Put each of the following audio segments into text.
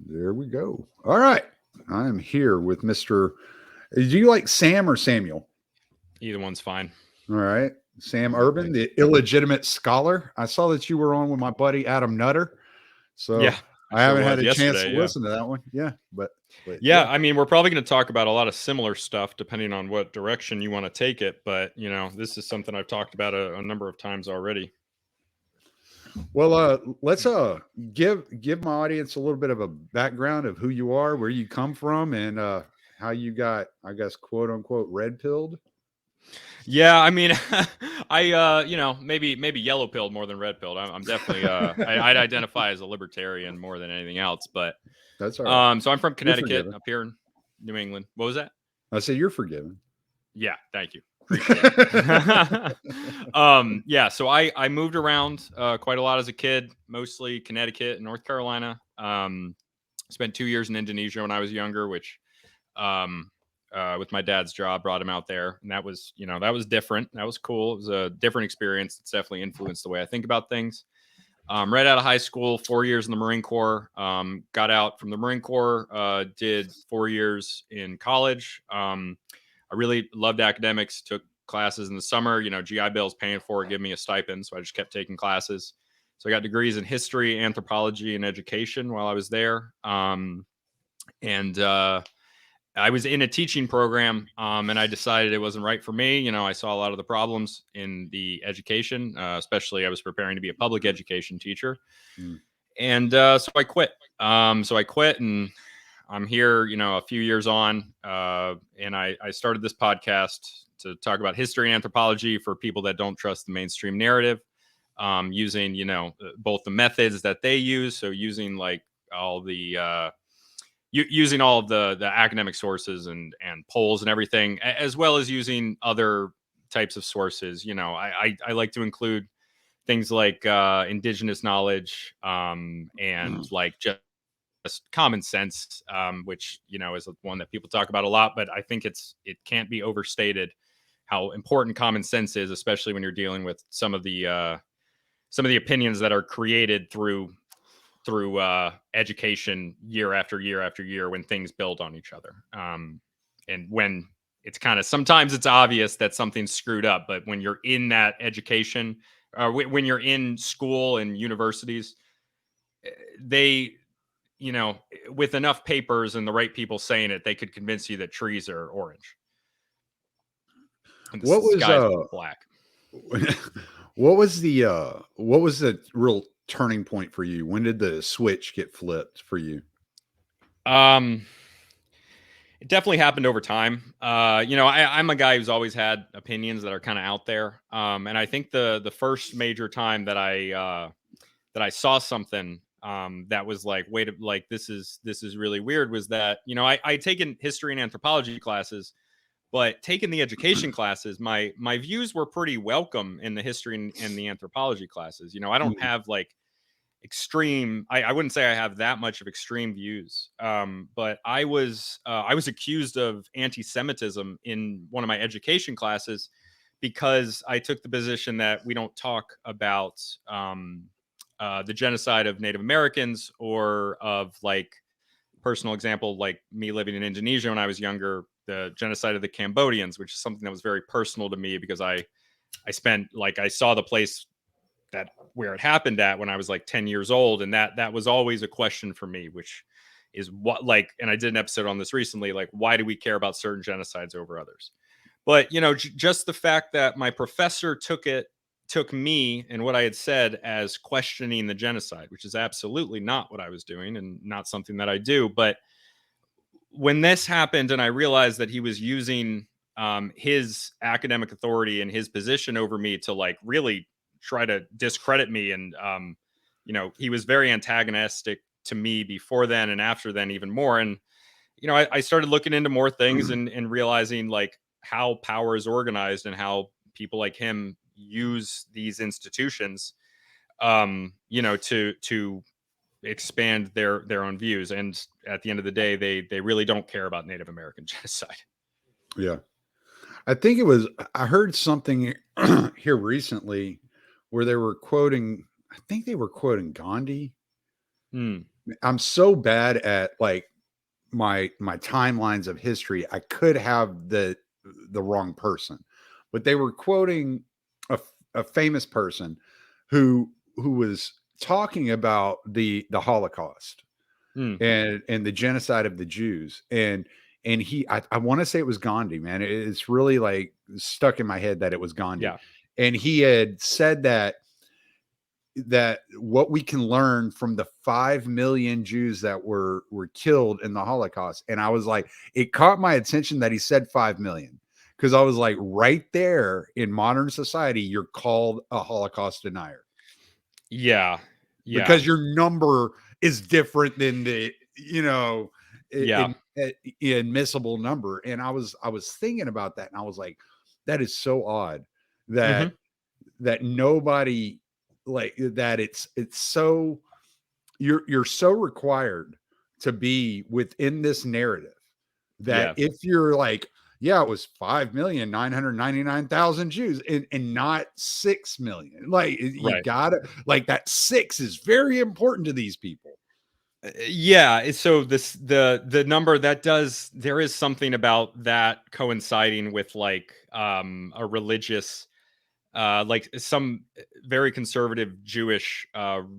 There we go. All right. I'm here with Mr. Do you like Sam or Samuel? Either one's fine. All right. Sam Urban, the illegitimate scholar. I saw that you were on with my buddy Adam Nutter. Yeah, So I sure haven't was had a chance to yesterday. Yeah. listen to that one. Yeah. But Yeah, I mean, we're probably going to talk about a lot of similar stuff depending on what direction you want to take it. But, this is something I've talked about a number of times already. Well, let's give my audience a little bit of a background of who you are, where you come from, and how you got, I guess, quote unquote, red pilled. Yeah, I mean, maybe yellow pilled more than red pilled. I'm definitely, I'd identify as a libertarian more than anything else. But, That's all right. so I'm from You're Connecticut, forgiven. up here in New England. What was that? I say you're forgiven. Yeah, thank you. Appreciate it. Yeah, so I moved around quite a lot as a kid, mostly Connecticut and North Carolina. Spent 2 years in Indonesia when I was younger, which with my dad's job brought him out there, and that was different. That was cool. It was a different experience. It's definitely influenced the way I think about things. Right out of high school, 4 years in the Marine Corps. Got out from the Marine Corps, did 4 years in college. I really loved academics, took classes in the summer. GI Bill's paying for it, give me a stipend. So I just kept taking classes. So I got degrees in history, anthropology, and education while I was there. And I was in a teaching program, and I decided it wasn't right for me. I saw a lot of the problems in the education, especially I was preparing to be a public education teacher. And so I quit. And I'm here, a few years on, and I started this podcast to talk about history and anthropology for people that don't trust the mainstream narrative, using, both the methods that they use. So using like all the using all of the academic sources and polls and everything, as well as using other types of sources. I like to include things like indigenous knowledge, and like just common sense, which is one that people talk about a lot, but I think it can't be overstated how important common sense is, especially when you're dealing with some of the opinions that are created through education year after year after year, when things build on each other, and when it's kind of, sometimes it's obvious that something's screwed up, but when you're in that education, when you're in school and universities, they with enough papers and the right people saying it, they could convince you that trees are orange and the What was sky's black. what was the real turning point for you? When did the switch get flipped for you? It definitely happened over time. I'm a guy who's always had opinions that are kind of out there. And I think the first major time that I saw something that was like, wait, like this is really weird, was that I'd taken history and anthropology classes, but taking the education classes, my views were pretty welcome in the history and the anthropology classes. I don't have like extreme, I wouldn't say I have that much of extreme views, but I was accused of anti-Semitism in one of my education classes because I took the position that we don't talk about the genocide of Native Americans, or of, like, personal example, like me living in Indonesia when I was younger, the genocide of the Cambodians, which is something that was very personal to me because I spent, like, I saw the place that where it happened at when I was like 10 years old, and that was always a question for me, which is what, like, and I did an episode on this recently, like, why do we care about certain genocides over others? But just the fact that my professor took me and what I had said as questioning the genocide, which is absolutely not what I was doing and not something that I do. But when this happened and I realized that he was using his academic authority and his position over me to, like, really try to discredit me, and he was very antagonistic to me before then, and after then even more. And I started looking into more things, and realizing, like, how power is organized and how people like him use these institutions to expand their own views. And at the end of the day, they really don't care about Native American genocide. Yeah. I heard something here recently where they were quoting, I think they were quoting Gandhi, I'm so bad at like my timelines of history. I could have the wrong person, but they were quoting a famous person who was talking about the Holocaust Mm, and the genocide of the Jews. And I want to say it was Gandhi, man. It's really like stuck in my head that it was Gandhi. yeah. And he had said that what we can learn from the 5 million Jews that were killed in the Holocaust. And I was like, it caught my attention that he said 5 million, because I was like, right there in modern society, you're called a Holocaust denier Yeah. Yeah. because your number is different than the, Yeah. admissible number. And I was thinking about that, and I was like, that is so odd that Hmm. nobody, like, that it's so, you're so required to be within this narrative that Yeah. if you're like, yeah, it was 5,999,000 Jews, and not 6 million. Like, you Right. gotta, like, that six is very important to these people. Yeah, so the number that does, there is something about that coinciding with like a religious like some very conservative Jewish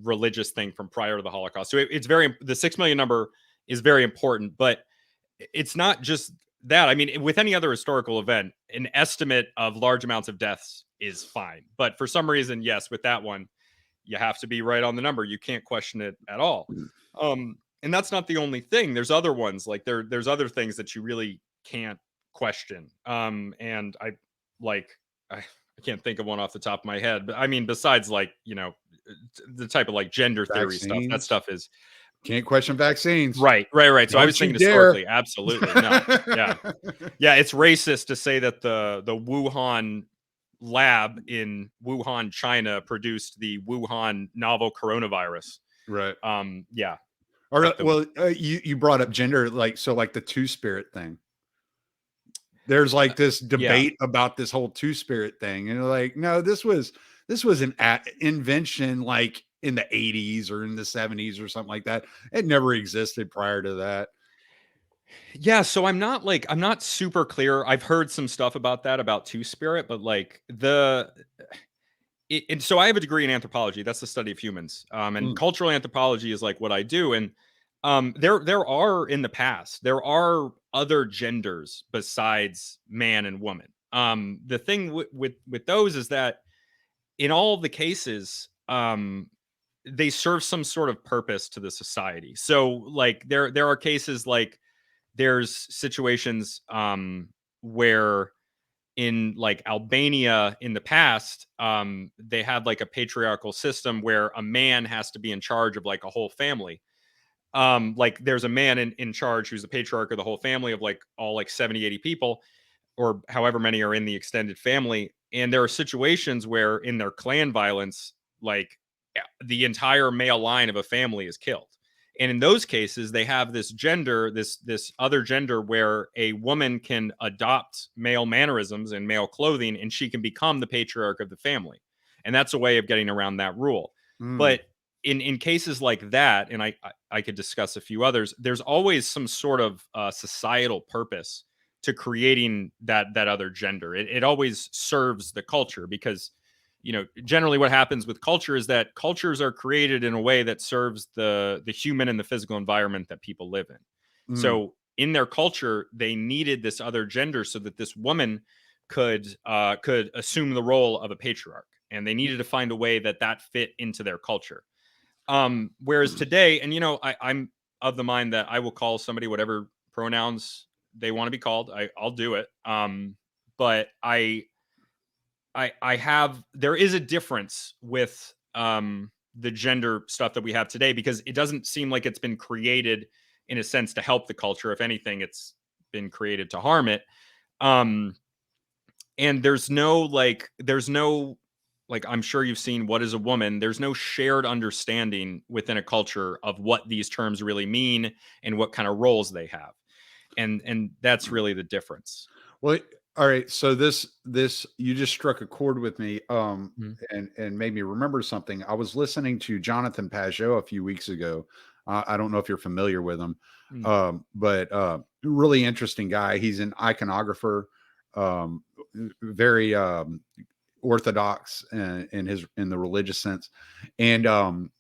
religious thing from prior to the Holocaust. So it's very, the 6 million number is very important, but it's not just that. I mean, with any other historical event, an estimate of large amounts of deaths is fine. But for some reason, yes, with that one, you have to be right on the number. You can't question it at all. And that's not the only thing. There's other ones, like there's other things that you really can't question. And like I can't think of one off the top of my head, but I mean, besides like, the type of like gender theory stuff, that Vaccines, stuff is can't question vaccines. right. So I was Don't you thinking dare. historically, absolutely no, yeah, yeah. It's racist to say that the Wuhan lab in Wuhan, China, produced the Wuhan novel coronavirus. Right. Yeah, Or like the well, you brought up gender, like, so like the two spirit thing. There's like this yeah. debate about this whole two spirit thing, and they're like, no, this was an invention like in the 80s or in the 70s or something like that. It never existed prior to that. Yeah, so I'm not super clear. I've heard some stuff about that, about two spirit, but like and so I have a degree in anthropology. That's the study of humans. And Mm, cultural anthropology is like what I do. And there are, in the past, there are other genders besides man and woman. The thing with those is that in all of the cases, they serve some sort of purpose to the society. So like there are cases like there's situations where in like Albania in the past, they had like a patriarchal system where a man has to be in charge of like a whole family. Like there's a man in charge who's the patriarch of the whole family of like all like 70, 80 people, or however many are in the extended family. And there are situations where in their clan violence, like the entire male line of a family is killed. And in those cases, they have this gender, this other gender where a woman can adopt male mannerisms and male clothing, and she can become the patriarch of the family. And that's a way of getting around that rule. mm, But in cases like that, and I could discuss a few others, there's always some sort of societal purpose to creating that other gender. It always serves the culture because generally what happens with culture is that cultures are created in a way that serves the human and the physical environment that people live in. mm, So in their culture, they needed this other gender so that this woman could assume the role of a patriarch, and they needed to find a way that fit into their culture. Whereas today, and I'm of the mind that I will call somebody whatever pronouns they want to be called. I'll do it. But I have there is a difference with the gender stuff that we have today, because it doesn't seem like it's been created in a sense to help the culture. If anything, it's been created to harm it. Um, and there's no like, I'm sure you've seen What Is a Woman. There's no shared understanding within a culture of what these terms really mean and what kind of roles they have. And that's really the difference. well, all right. So this you just struck a chord with me, Mhm. and made me remember something. I was listening to Jonathan Pajot a few weeks ago, I don't know if you're familiar with him, Mm. but really interesting guy. He's an iconographer, um, very orthodox in the religious sense, and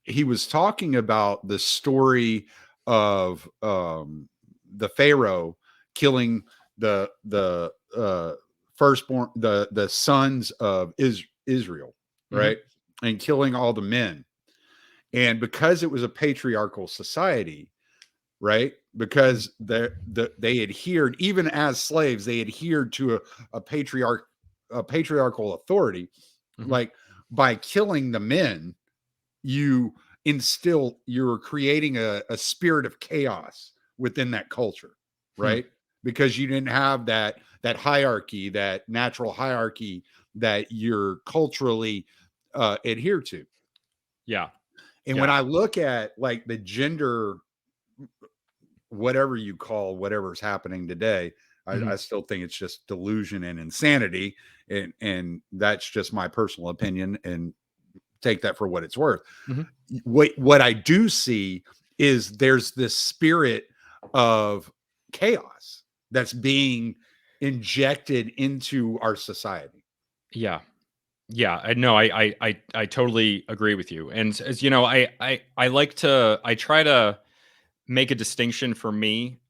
he was talking about the story of the Pharaoh killing the firstborn, the sons of Israel, Mhm. right, and killing all the men. And because it was a patriarchal society, right, Mhm. because they adhered, even as slaves, they adhered to a patriarchal authority. Mhm. Like, by killing the men, you're creating a spirit of chaos within that culture, Hmm. right? Because you didn't have that hierarchy, that natural hierarchy that you're culturally adhere to. Yeah. And when Yeah. I look at like the gender, whatever you call whatever's happening today, I Mhm. still think it's just delusion and insanity, and that's just my personal opinion, and take that for what it's worth. Mhm. What I do see is there's this spirit of chaos that's being injected into our society. Yeah. Yeah, I know. I totally agree with you. And as you know, I like to I try to make a distinction for me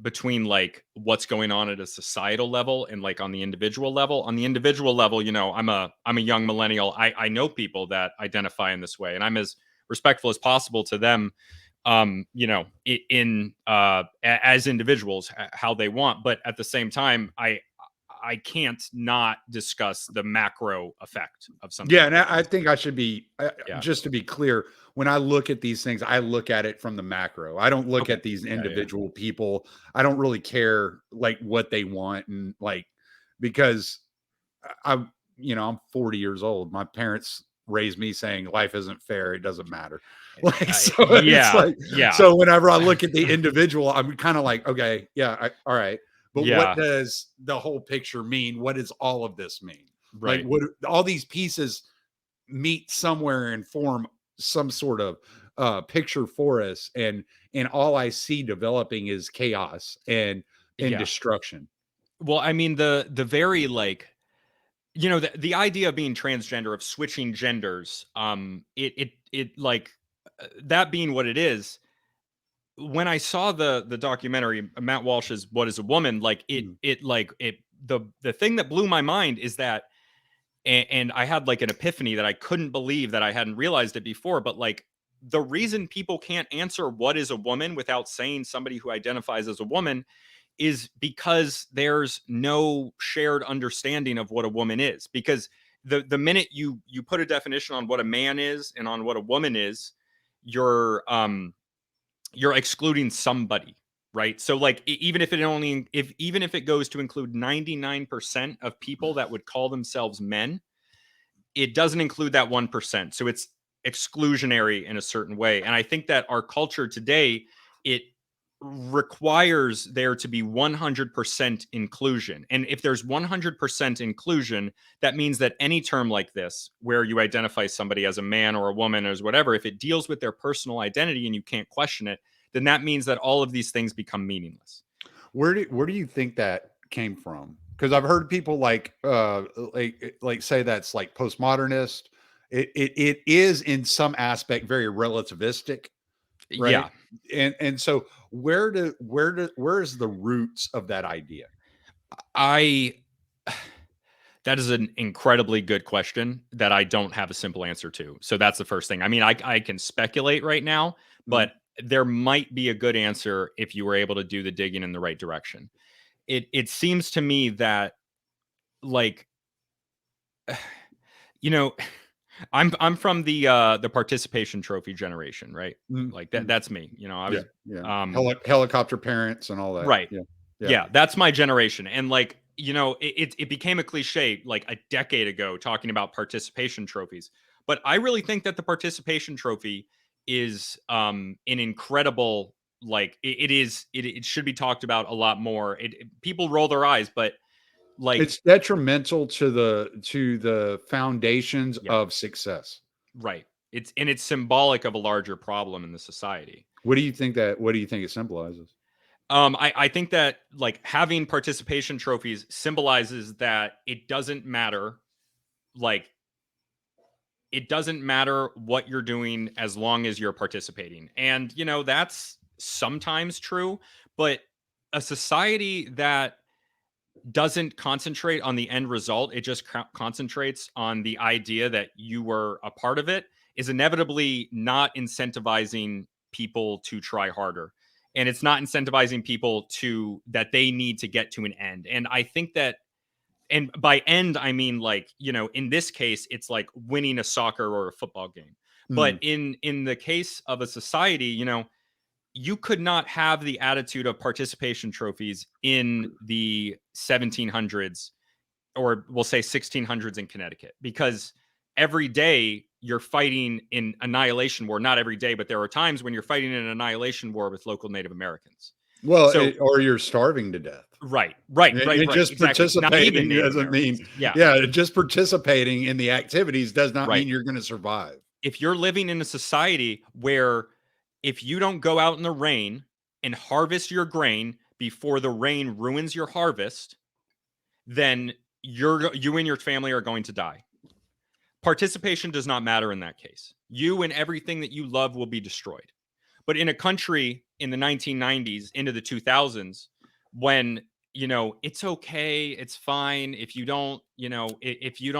between like what's going on at a societal level and like on the individual level. On the individual level, you know, I'm a young millennial. I know people that identify in this way, and I'm as respectful as possible to them. You know, in as individuals, how they want, but at the same time, I can't not discuss the macro effect of something Yeah, and like I this. think I should be Yeah. just to be clear, when I look at these things, I look at it from the macro. I don't look Okay. at these Yeah. Yeah. individual people. I don't really care like what they want, and like, because I'm 40 years old. My parents raised me saying life isn't fair. It doesn't matter. Like, so it's Yeah. like, Yeah. so whenever I look at the individual, I'm kind of like, okay, yeah, all right. But what Yeah. does the whole picture mean? What does all of this mean? Like, Right. what all these pieces meet somewhere and form some sort of picture for us, and all I see developing is chaos and Yeah. destruction. Well, I mean, the very like, you know, the idea of being transgender, of switching genders, it like that being what it is. When I saw the documentary Matt Walsh's "What Is a Woman," like Mm. the thing that blew my mind is that, and I had like an epiphany that I couldn't believe that I hadn't realized it before. But like the reason people can't answer what is a woman without saying somebody who identifies as a woman is because there's no shared understanding of what a woman is. Because the minute you put a definition on what a man is and on what a woman is, you're you're excluding somebody, right? So like even if it only if even if it goes to include 99% of people that would call themselves men, it doesn't include that 1%. So it's exclusionary in a certain way. And I think that our culture today, it requires there to be 100% inclusion. And if there's 100% inclusion, that means that any term like this, where you identify somebody as a man or a woman or as whatever, if it deals with their personal identity and you can't question it, then that means that all of these things become meaningless. Where do you think that came from? Because I've heard people like say that's like postmodernist. It is in some aspect very relativistic, right? Yeah. And so where is the roots of that idea? I That is an incredibly good question that I don't have a simple answer to. So that's the first thing. I mean, I can speculate right now, Mhm. but there might be a good answer if you were able to do the digging in the right direction. It seems to me that like you know, I'm from the participation trophy generation, right? Mhm. Like Mhm. that's me. You know, I Yeah, was yeah. um Helicopter parents and all that. right. Yeah, yeah. Yeah, that's my generation. And like, you know, it became a cliche like a decade ago talking about participation trophies. But I really think that the participation trophy is an incredible like it should be talked about a lot more. People roll their eyes, but like It's detrimental to the foundations yeah, of success. right. It's symbolic of a larger problem in the society. What do you think it symbolizes? I think that like having participation trophies symbolizes that it doesn't matter, like it doesn't matter what you're doing as long as you're participating. And that's sometimes true, but a society that doesn't concentrate on the end result, it just concentrates on the idea that you were a part of it, is inevitably not incentivizing people to try harder. And it's not incentivizing people to that they need to get to an end. And I think that, and by end, I mean, like, in this case, it's like winning a soccer or a football game. But Mm, in the case of a society, you could not have the attitude of participation trophies in the 1700s, or we'll say 1600s in Connecticut, because every day you're fighting in annihilation war. Not every day, but there are times when you're fighting in an annihilation war with local Native Americans. well, So or you're starving to death. right, Just exactly. Not even participating Native doesn't mean, Americans. Yeah, yeah, just participating in the activities does not right. mean you're going to survive. If you're living in a society where if you don't go out in the rain and harvest your grain before the rain ruins your harvest, then you and your family are going to die. Participation does not matter in that case. You and everything that you love will be destroyed. But in a country in the 1990s into the 2000s, when it's okay, it's fine if you don't, if you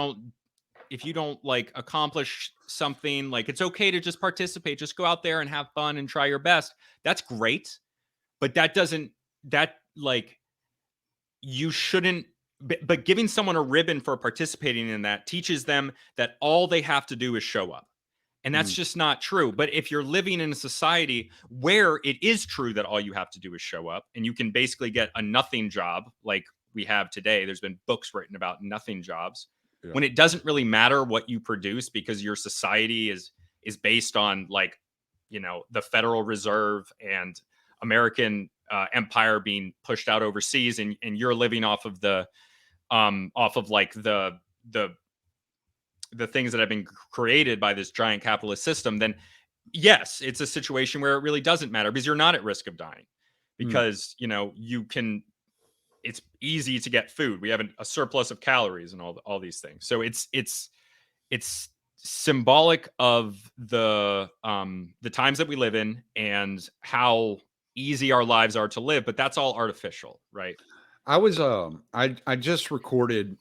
don't like accomplish something, like it's okay to just participate, just go out there and have fun and try your best. That's great, but that doesn't that like you shouldn't. But giving someone a ribbon for participating in that teaches them that all they have to do is show up. And that's Mm, just not true. But if you're living in a society where it is true that all you have to do is show up, and you can basically get a nothing job like we have today, there's been books written about nothing jobs, yeah. when it doesn't really matter what you produce because your society is based on, like, the Federal Reserve and American empire being pushed out overseas, and you're living off of like the things that have been created by this giant capitalist system, then yes, it's a situation where it really doesn't matter because you're not at risk of dying, Mm. because you can, it's easy to get food. We have a surplus of calories and all these things. So it's symbolic of the times that we live in and how easy our lives are to live, but that's all artificial, right? I just recorded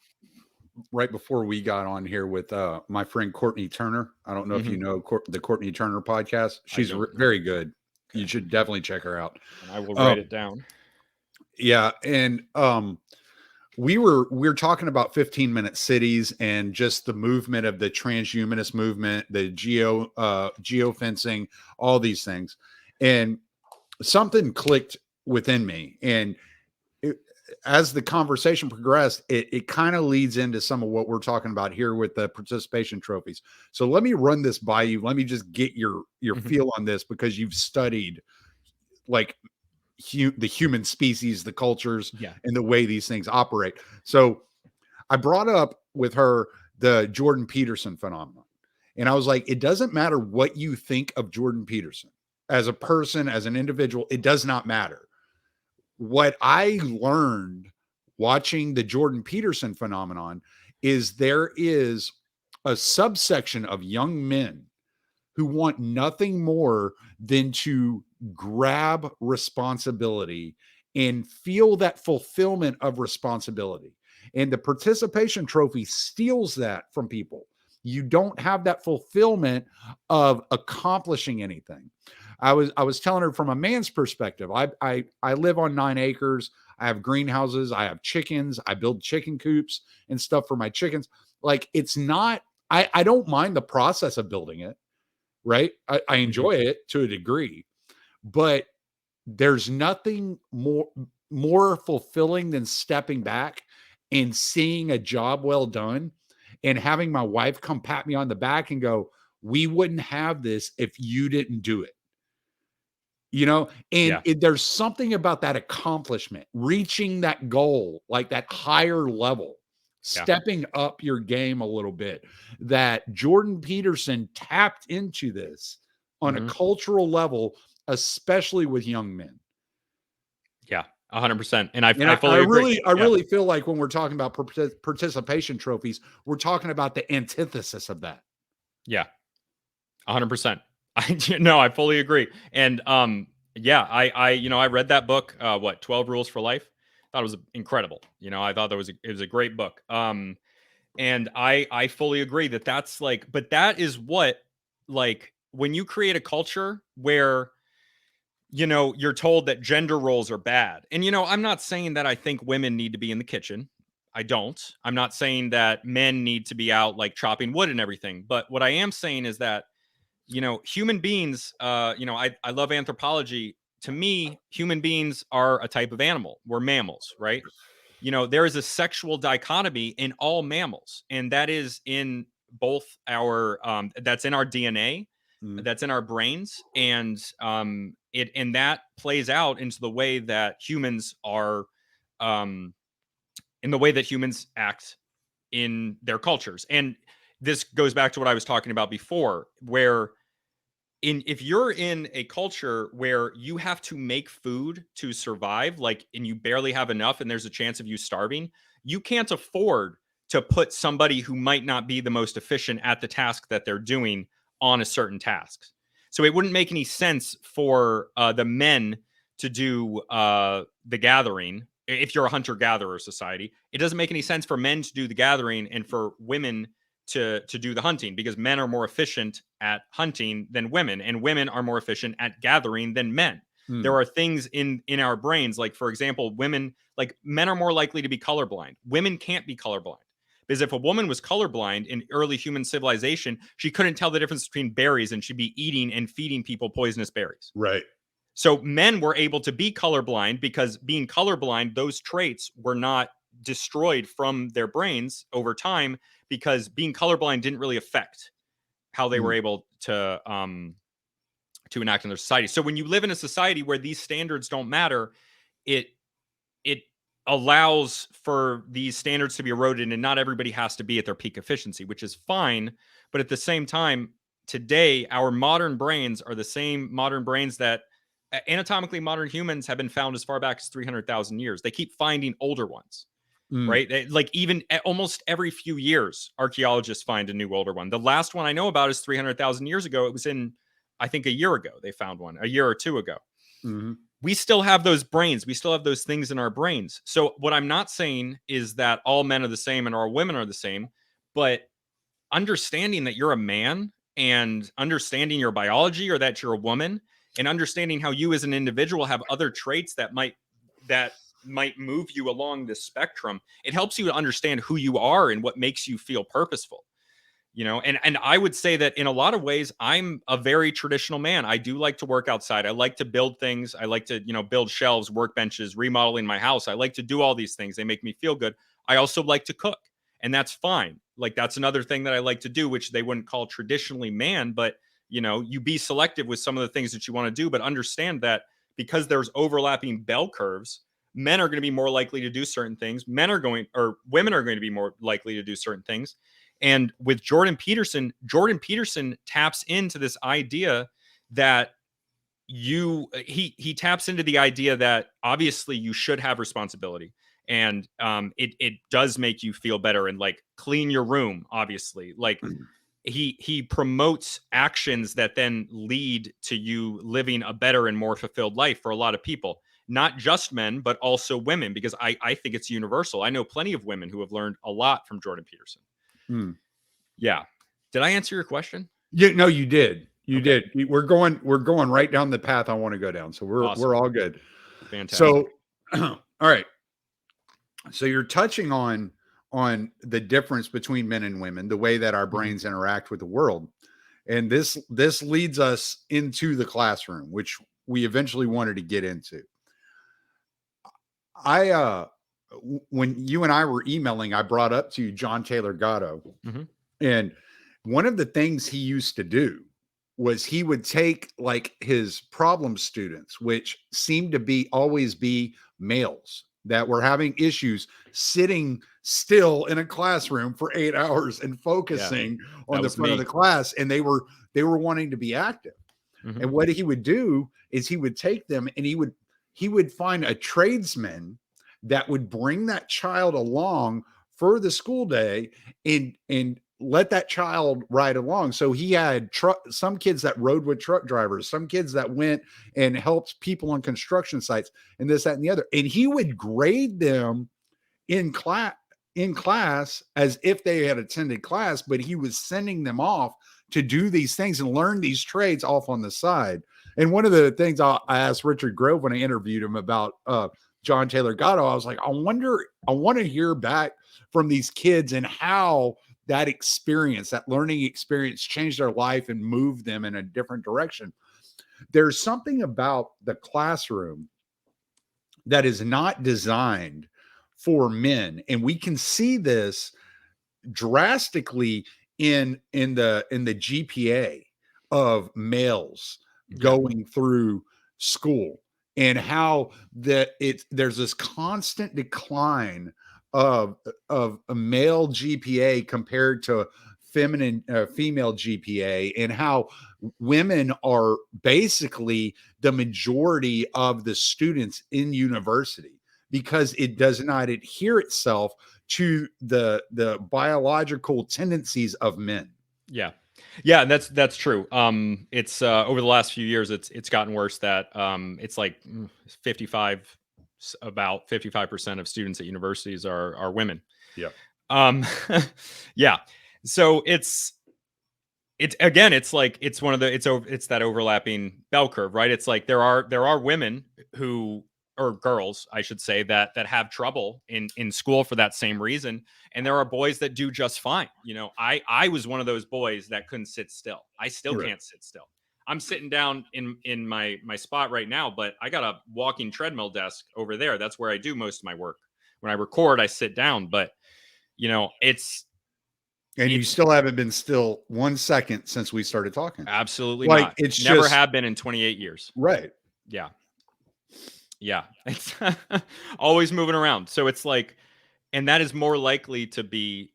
right before we got on here with my friend Courtney Turner. I don't know if you Mhm. know the Courtney Turner podcast. I She's don't know. very good. You Okay. should definitely check her out. And I will write Um, it down. yeah, and we were talking about 15-minute cities and just the movement of the transhumanist movement, the geofencing, all these things, and something clicked within me, and it, as the conversation progressed, it kind of leads into some of what we're talking about here with the participation trophies. So let me run this by you. Let me just get your Mhm. feel on this, because you've studied like the human species, the cultures, Yeah. and the way these things operate. So I brought up with her the Jordan Peterson phenomenon. And I was like, it doesn't matter what you think of Jordan Peterson as a person, as an individual, it does not matter. What I learned watching the Jordan Peterson phenomenon is there is a subsection of young men who want nothing more than to grab responsibility and feel that fulfillment of responsibility. And the participation trophy steals that from people. You don't have that fulfillment of accomplishing anything. I was telling her from a man's perspective. I live on 9 acres. I have greenhouses. I have chickens. I build chicken coops and stuff for my chickens. Like, it's not. I don't mind the process of building it, right? I Mhm. enjoy it to a degree, but there's nothing more fulfilling than stepping back and seeing a job well done and having my wife come pat me on the back and go, "We wouldn't have this if you didn't do it." And Yeah. there's something about that accomplishment, reaching that goal, like that higher level. stepping up your game a little bit, that Jordan Peterson tapped into this on a cultural level, especially with young men. Yeah, 100%. And I And fully agree. I really feel like when we're talking about participation trophies, we're talking about the antithesis of that. Yeah, 100%. I fully agree. And yeah, I read that book, 12 Rules for Life. Thought it was incredible. I thought it was a great book. And I fully agree that that's like, but that is what, like, when you create a culture where you're told that gender roles are bad. And I'm not saying that I think women need to be in the kitchen. I don't. I'm not saying that men need to be out like chopping wood and everything. But what I am saying is that human beings, I love anthropology. To me, human beings are a type of animal. We're mammals, right? There is a sexual dichotomy in all mammals, and that is in both that's in our DNA, that's in our brains, and that plays out into the way that humans are, in the way that humans act in their cultures. And this goes back to what I was talking about before, where if you're in a culture where you have to make food to survive, like, and you barely have enough and there's a chance of you starving, you can't afford to put somebody who might not be the most efficient at the task that they're doing on a certain task. So it wouldn't make any sense for the men to do the gathering. If you're a hunter-gatherer society, it doesn't make any sense for men to do the gathering and for women to do the hunting, because men are more efficient at hunting than women, and women are more efficient at gathering than men. There are things in our brains, like, for example, men are more likely to be colorblind. Women can't be colorblind, because if a woman was colorblind in early human civilization, she couldn't tell the difference between berries, and she'd be eating and feeding people poisonous berries. Right. So men were able to be colorblind because being colorblind, those traits were not destroyed from their brains over time, because being colorblind didn't really affect how they were able to enact in their society. So when you live in a society where these standards don't matter, it allows for these standards to be eroded, and not everybody has to be at their peak efficiency, which is fine. But at the same time, today, our modern brains are the same modern brains that anatomically modern humans have been found as far back as 300,000 years. They keep finding older ones. Right? Like, even almost every few years, archaeologists find a new older one. The last one I know about is 300,000 years ago. It was I think a year ago, they found one, a year or two ago. We still have those brains. We still have those things in our brains. So what I'm not saying is that all men are the same and all women are the same, but understanding that you're a man, and understanding your biology, or that you're a woman, and understanding how you as an individual have other traits that might move you along this spectrum, it helps you to understand who you are and what makes you feel purposeful. And I would say that in a lot of ways, I'm a very traditional man. I do like to work outside. I like to build things. I like to, build shelves, workbenches, remodeling my house. I like to do all these things. They make me feel good. I also like to cook, and that's fine. Like, that's another thing that I like to do, which they wouldn't call traditionally man, but you be selective with some of the things that you want to do, but understand that because there's overlapping bell curves, men are going to be more likely to do certain things. Women are going to be more likely to do certain things. And with Jordan Peterson taps into this idea that he taps into the idea that obviously you should have responsibility, and it does make you feel better, and like clean your room, obviously. Like, he promotes actions that then lead to you living a better and more fulfilled life for a lot of people. Not just men, but also women, because I think it's universal. I know plenty of women who have learned a lot from Jordan Peterson. Yeah. Did I answer your question? Yeah, no, you did. You did. We're going right down the path I want to go down. So we're all good. Fantastic. So, all right. So you're touching on the difference between men and women, the way that our brains interact with the world. And this leads us into the classroom, which we eventually wanted to get into. When you and I were emailing, I brought up to you John Taylor Gatto. And one of the things he used to do was he would take like his problem students, which seemed to always be males, that were having issues sitting still in a classroom for 8 hours and Yeah, focusing on that the was front of me. the class, and they were wanting to be active. Mhm. And what he would do is he would take them and he would find a tradesman that would bring that child along for the school day and let that child ride along. So he had some kids that rode with truck drivers, some kids that went and helped people on construction sites, and this, that, and the other. And he would grade them in class as if they had attended class, but he was sending them off to do these things and learn these trades off on the side. And one of the things I asked Richard Grove when I interviewed him about John Taylor Gatto, I was like, I want to hear back from these kids and how that experience, that learning experience, changed their life and moved them in a different direction. There's something about the classroom that is not designed for men, and we can see this drastically in the GPA of males Yeah. going through school, and how there's this constant decline of a male GPA compared to female GPA, and how women are basically the majority of the students in university because it does not adhere itself to the biological tendencies of men. Yeah. Yeah, and that's true. It's over the last few years, it's gotten worse. That it's like 55, about 55% of students at universities are women. Yeah. Um, yeah. So it's again, it's like it's one of the it's that overlapping bell curve, right? It's like there are women who, or girls, I should say, that have trouble in school for that same reason, and there are boys that do just fine. I was one of those boys that couldn't sit still. I still Right. can't sit still. I'm sitting down in my spot right now, but I got a walking treadmill desk over there. That's where I do most of my work. When I record, I sit down, but it's And you it's still haven't been still 1 second since we started talking. absolutely Like not. it's Never just have been in 28 years. right. Yeah. Yeah. It's always moving around. So it's like, and that is more likely to be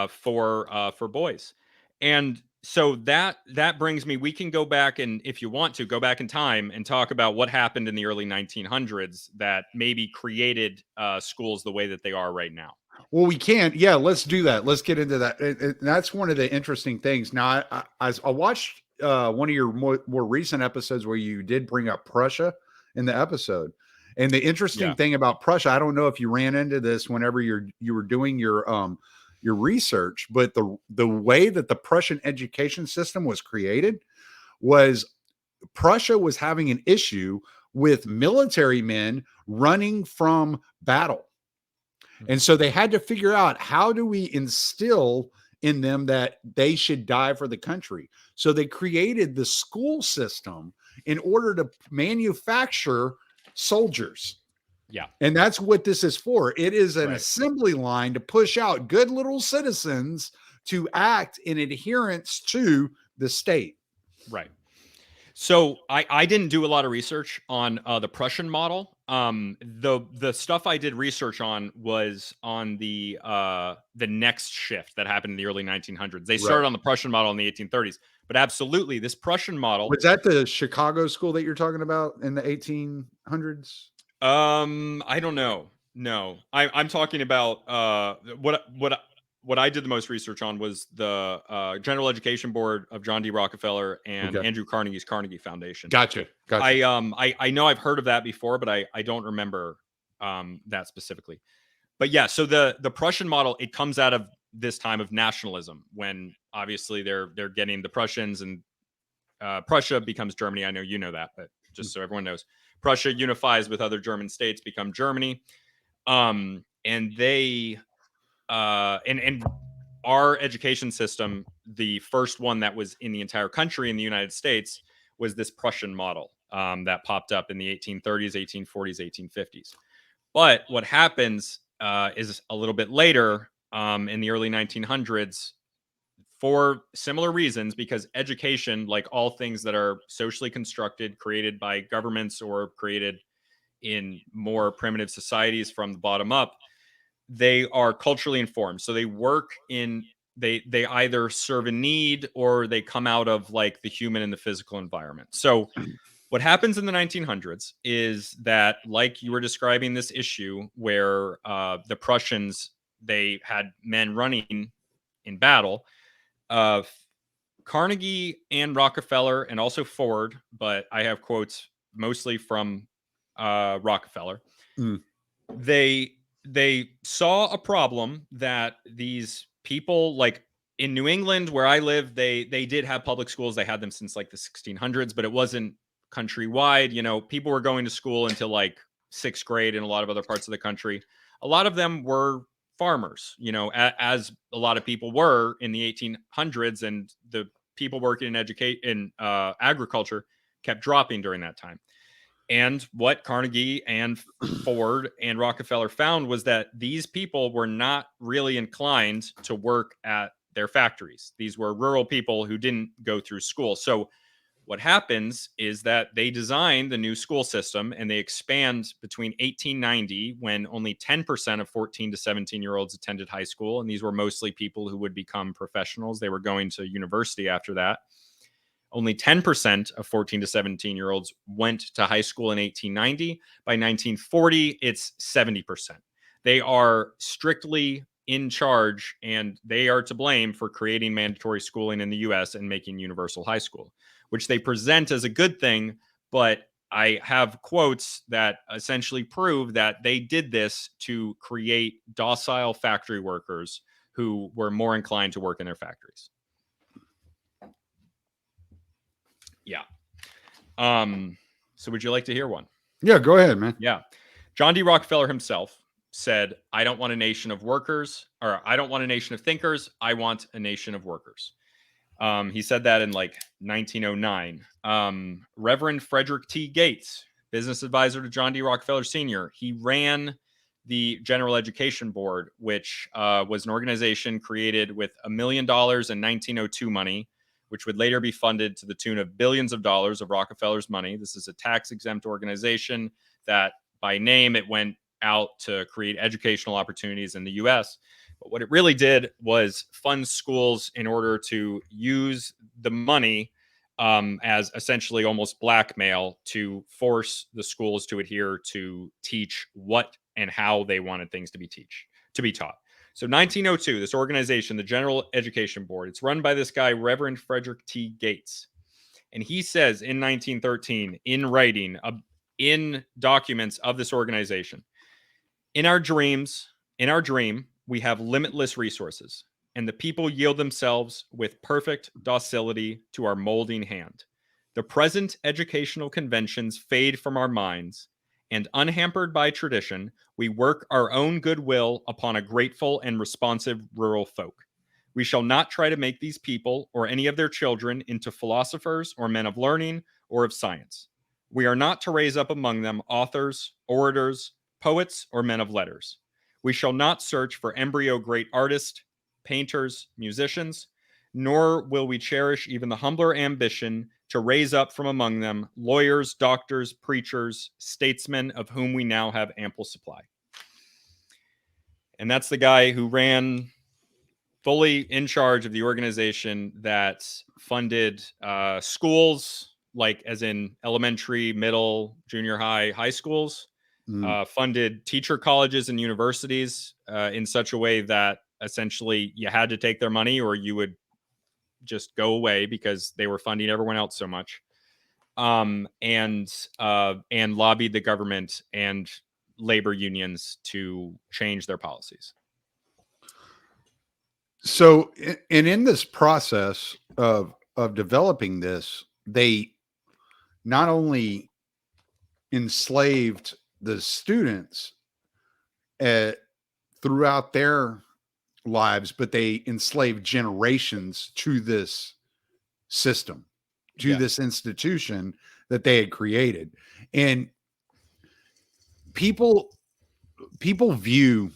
for boys. And so that brings me, we can go back, and if you want to go back in time and talk about what happened in the early 1900s that maybe created schools the way that they are right now. Well, we can. Yeah, let's do that. Let's get into that. That's one of the interesting things. Now, I watched one of your more recent episodes where you did bring up Prussia in the episode. And the interesting Yeah. thing about Prussia, I don't know if you ran into this whenever you were doing your research, but the way that the Prussian education system was created was Prussia was having an issue with military men running from battle. And so they had to figure out, how do we instill in them that they should die for the country? So they created the school system in order to manufacture soldiers. Yeah. And that's what this is for. It is an Right. assembly line to push out good little citizens to act in adherence to the state. Right. So I didn't do a lot of research on the Prussian model. The stuff I did research on was on the next shift that happened in the early 1900s. They Right. started on the Prussian model in the 1830s, but absolutely this Prussian model. Was that the Chicago school that you're talking about in the 1800s? I don't know. No, I'm talking about what I did the most research on was the General Education Board of John D. Rockefeller and Okay. Andrew Carnegie's Carnegie Foundation. Gotcha. Gotcha. I know I've heard of that before, but I don't remember that specifically. But yeah, so the Prussian model, it comes out of this time of nationalism when obviously they're getting the Prussians, and Prussia becomes Germany. I know you know that, but just so everyone knows, Prussia unifies with other German states, become Germany, and they and our education system, the first one that was in the entire country in the United States, was this Prussian model that popped up in the 1830s, 1840s, 1850s. But what happens is a little bit later, in the early 1900s, for similar reasons, because education, like all things that are socially constructed, created by governments or created in more primitive societies from the bottom up, they are culturally informed. So they work in, they either serve a need or they come out of like the human and the physical environment. So what happens in the 1900s is that, like you were describing this issue where the Prussians, they had men running in battle. Uh, Carnegie and Rockefeller and also Ford, but I have quotes mostly from Rockefeller. Mm. They saw a problem that these people, like in New England where I live, they did have public schools. They had them since like the 1600s, but it wasn't countrywide. You know, people were going to school until like 6th grade in a lot of other parts of the country. A lot of them were farmers, you know, as a lot of people were in the 1800s, and the people working in agriculture kept dropping during that time. And what Carnegie and Ford and Rockefeller found was that these people were not really inclined to work at their factories. These were rural people who didn't go through school. So what happens is that they design the new school system and they expand between 1890, when only 10% of 14 to 17-year-olds attended high school. And these were mostly people who would become professionals. They were going to university after that. Only 10% of 14 to 17-year-olds went to high school in 1890. By 1940, it's 70%. They are strictly in charge, and they are to blame for creating mandatory schooling in the US and making universal high school, which they present as a good thing. But I have quotes that essentially prove that they did this to create docile factory workers who were more inclined to work in their factories. Yeah. So would you like to hear one? Yeah, go ahead, man. Yeah. John D. Rockefeller himself said, I don't want a nation of workers, or I don't want a nation of thinkers. I want a nation of workers. He said that in like 1909. Reverend Frederick T. Gates, business advisor to John D. Rockefeller Sr., he ran the General Education Board, which was an organization created with $1 million in 1902 money, which would later be funded to the tune of billions of dollars of Rockefeller's money. This is a tax-exempt organization that, by name, it went out to create educational opportunities in the U.S., but what it really did was fund schools in order to use the money as essentially almost blackmail to force the schools to adhere to teach what and how they wanted things to be taught. So 1902, this organization, the General Education Board, it's run by this guy, Reverend Frederick T. Gates. And he says in 1913, in writing, in documents of this organization, in our dream, we have limitless resources, and the people yield themselves with perfect docility to our molding hand. The present educational conventions fade from our minds, and unhampered by tradition, we work our own goodwill upon a grateful and responsive rural folk. We shall not try to make these people or any of their children into philosophers or men of learning or of science. We are not to raise up among them authors, orators, poets, or men of letters. We shall not search for embryo great artists, painters, musicians, nor will we cherish even the humbler ambition to raise up from among them lawyers, doctors, preachers, statesmen, of whom we now have ample supply. And that's the guy who ran fully in charge of the organization that funded schools, like as in elementary, middle, junior high, high schools, funded teacher colleges and universities in such a way that essentially you had to take their money or you would just go away because they were funding everyone else so much, and lobbied the government and labor unions to change their policies. So, and in this process of developing this, they not only enslaved the students throughout their lives, but they enslaved generations to this system, to this institution that they had created. And people view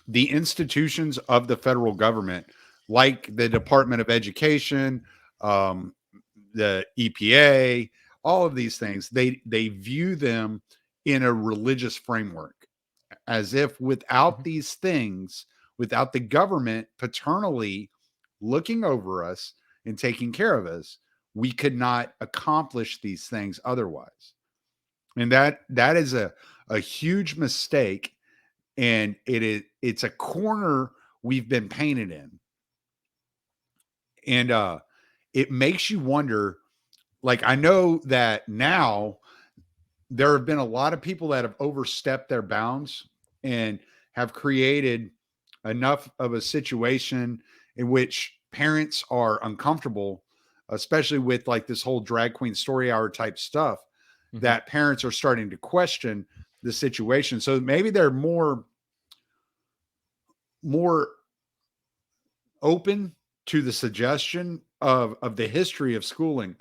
the institutions of the federal government, like the Department of Education, the EPA, all of these things, they view them in a religious framework, as if without Mhm. these things, without the government paternally looking over us and taking care of us, we could not accomplish these things otherwise. And that is a huge mistake, and it's a corner we've been painted in. And it makes you wonder, like, I know that now there have been a lot of people that have overstepped their bounds and have created enough of a situation in which parents are uncomfortable, especially with like this whole drag queen story hour type stuff, Mhm. that parents are starting to question the situation. So maybe they're more open to the suggestion of the history of schooling.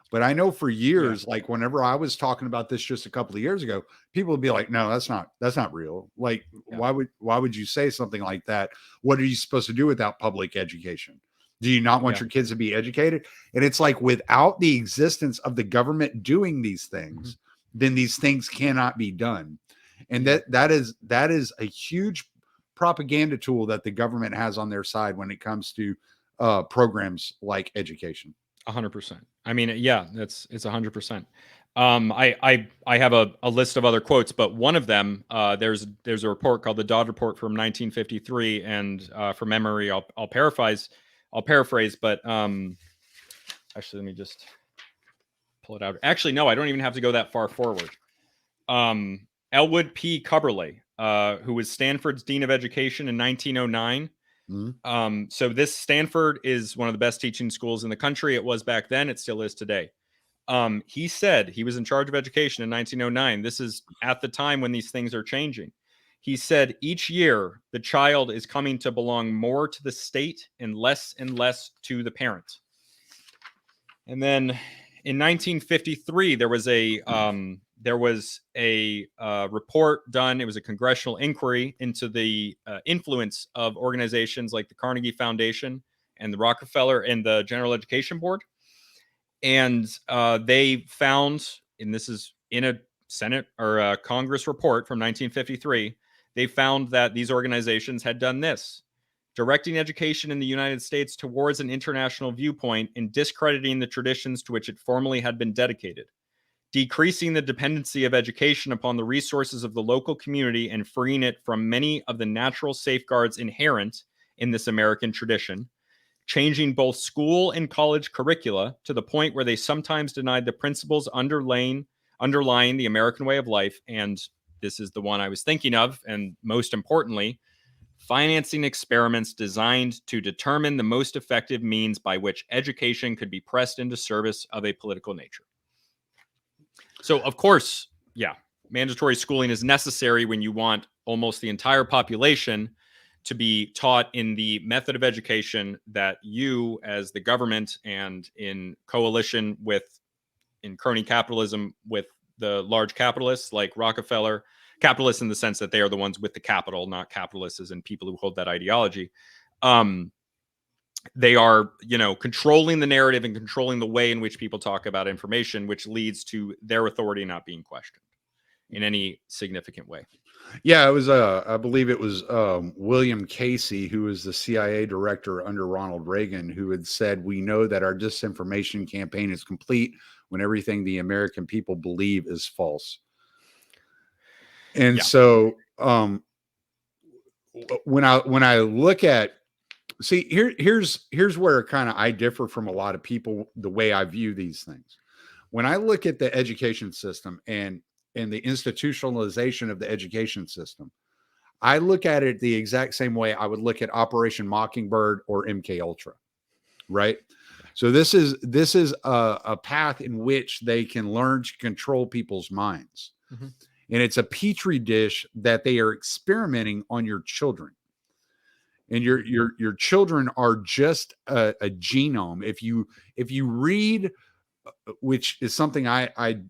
But I know for Yeah. years, like whenever I was talking about this just a couple of years ago, people would be like, "No, that's not real. Like, Yeah. why would you say something like that? What are you supposed to do without public education? Do you not want Yeah. your kids to be educated?" And it's like without the existence of the government doing these Mhm. things, then these things cannot be done. And Yeah. that is a huge propaganda tool that the government has on their side when it comes to programs like education. 100%. I mean, yeah, it's 100%. I have a list of other quotes, but one of them, there's a report called the Dodd Report from 1953, and from memory, I'll paraphrase, but actually, let me just pull it out. Actually, no, I don't even have to go that far forward. Elwood P. Cubberley, who was Stanford's Dean of Education in 1909. Mhm. So this Stanford is one of the best teaching schools in the country. It was back then. It still is today. He said he was in charge of education in 1909. This is at the time when these things are changing. He said each year the child is coming to belong more to the state and less to the parent. And then in 1953, there was a report done. It was a congressional inquiry into the influence of organizations like the Carnegie Foundation and the Rockefeller and the General Education Board. And they found, and this is in a Senate or a Congress report from 1953, they found that these organizations had done this: directing education in the United States towards an international viewpoint and discrediting the traditions to which it formerly had been dedicated, decreasing the dependency of education upon the resources of the local community and freeing it from many of the natural safeguards inherent in this American tradition, changing both school and college curricula to the point where they sometimes denied the principles underlying the American way of life. And this is the one I was thinking of, and most importantly, financing experiments designed to determine the most effective means by which education could be pressed into service of a political nature. So, of course, yeah, mandatory schooling is necessary when you want almost the entire population to be taught in the method of education that you, as the government and in coalition with, in crony capitalism with the large capitalists like Rockefeller, capitalists in the sense that they are the ones with the capital, not capitalists as in people who hold that ideology. They are, controlling the narrative and controlling the way in which people talk about information, which leads to their authority not being questioned in any significant way. Yeah, it was. I believe it was William Casey, who was the CIA director under Ronald Reagan, who had said, "We know that our disinformation campaign is complete when everything the American people believe is false." And Yeah. so, when I look at, see, here's where kind of I differ from a lot of people the way I view these things. When I look at the education system and the institutionalization of the education system, I look at it the exact same way I would look at Operation Mockingbird or MK Ultra, right? Yeah. So this is a path in which they can learn to control people's minds. Mm-hmm. And it's a petri dish that they are experimenting on your children. And your children are just a genome. If you read, which is something I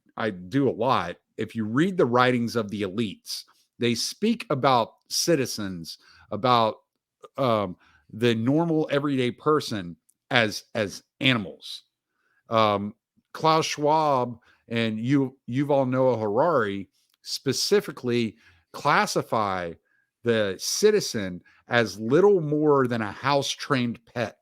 do a lot, if you read the writings of the elites, they speak about citizens, about um, the normal everyday person as animals. Um, Klaus Schwab and Yuval Noah Harari specifically classify the citizen as little more than a house trained pet.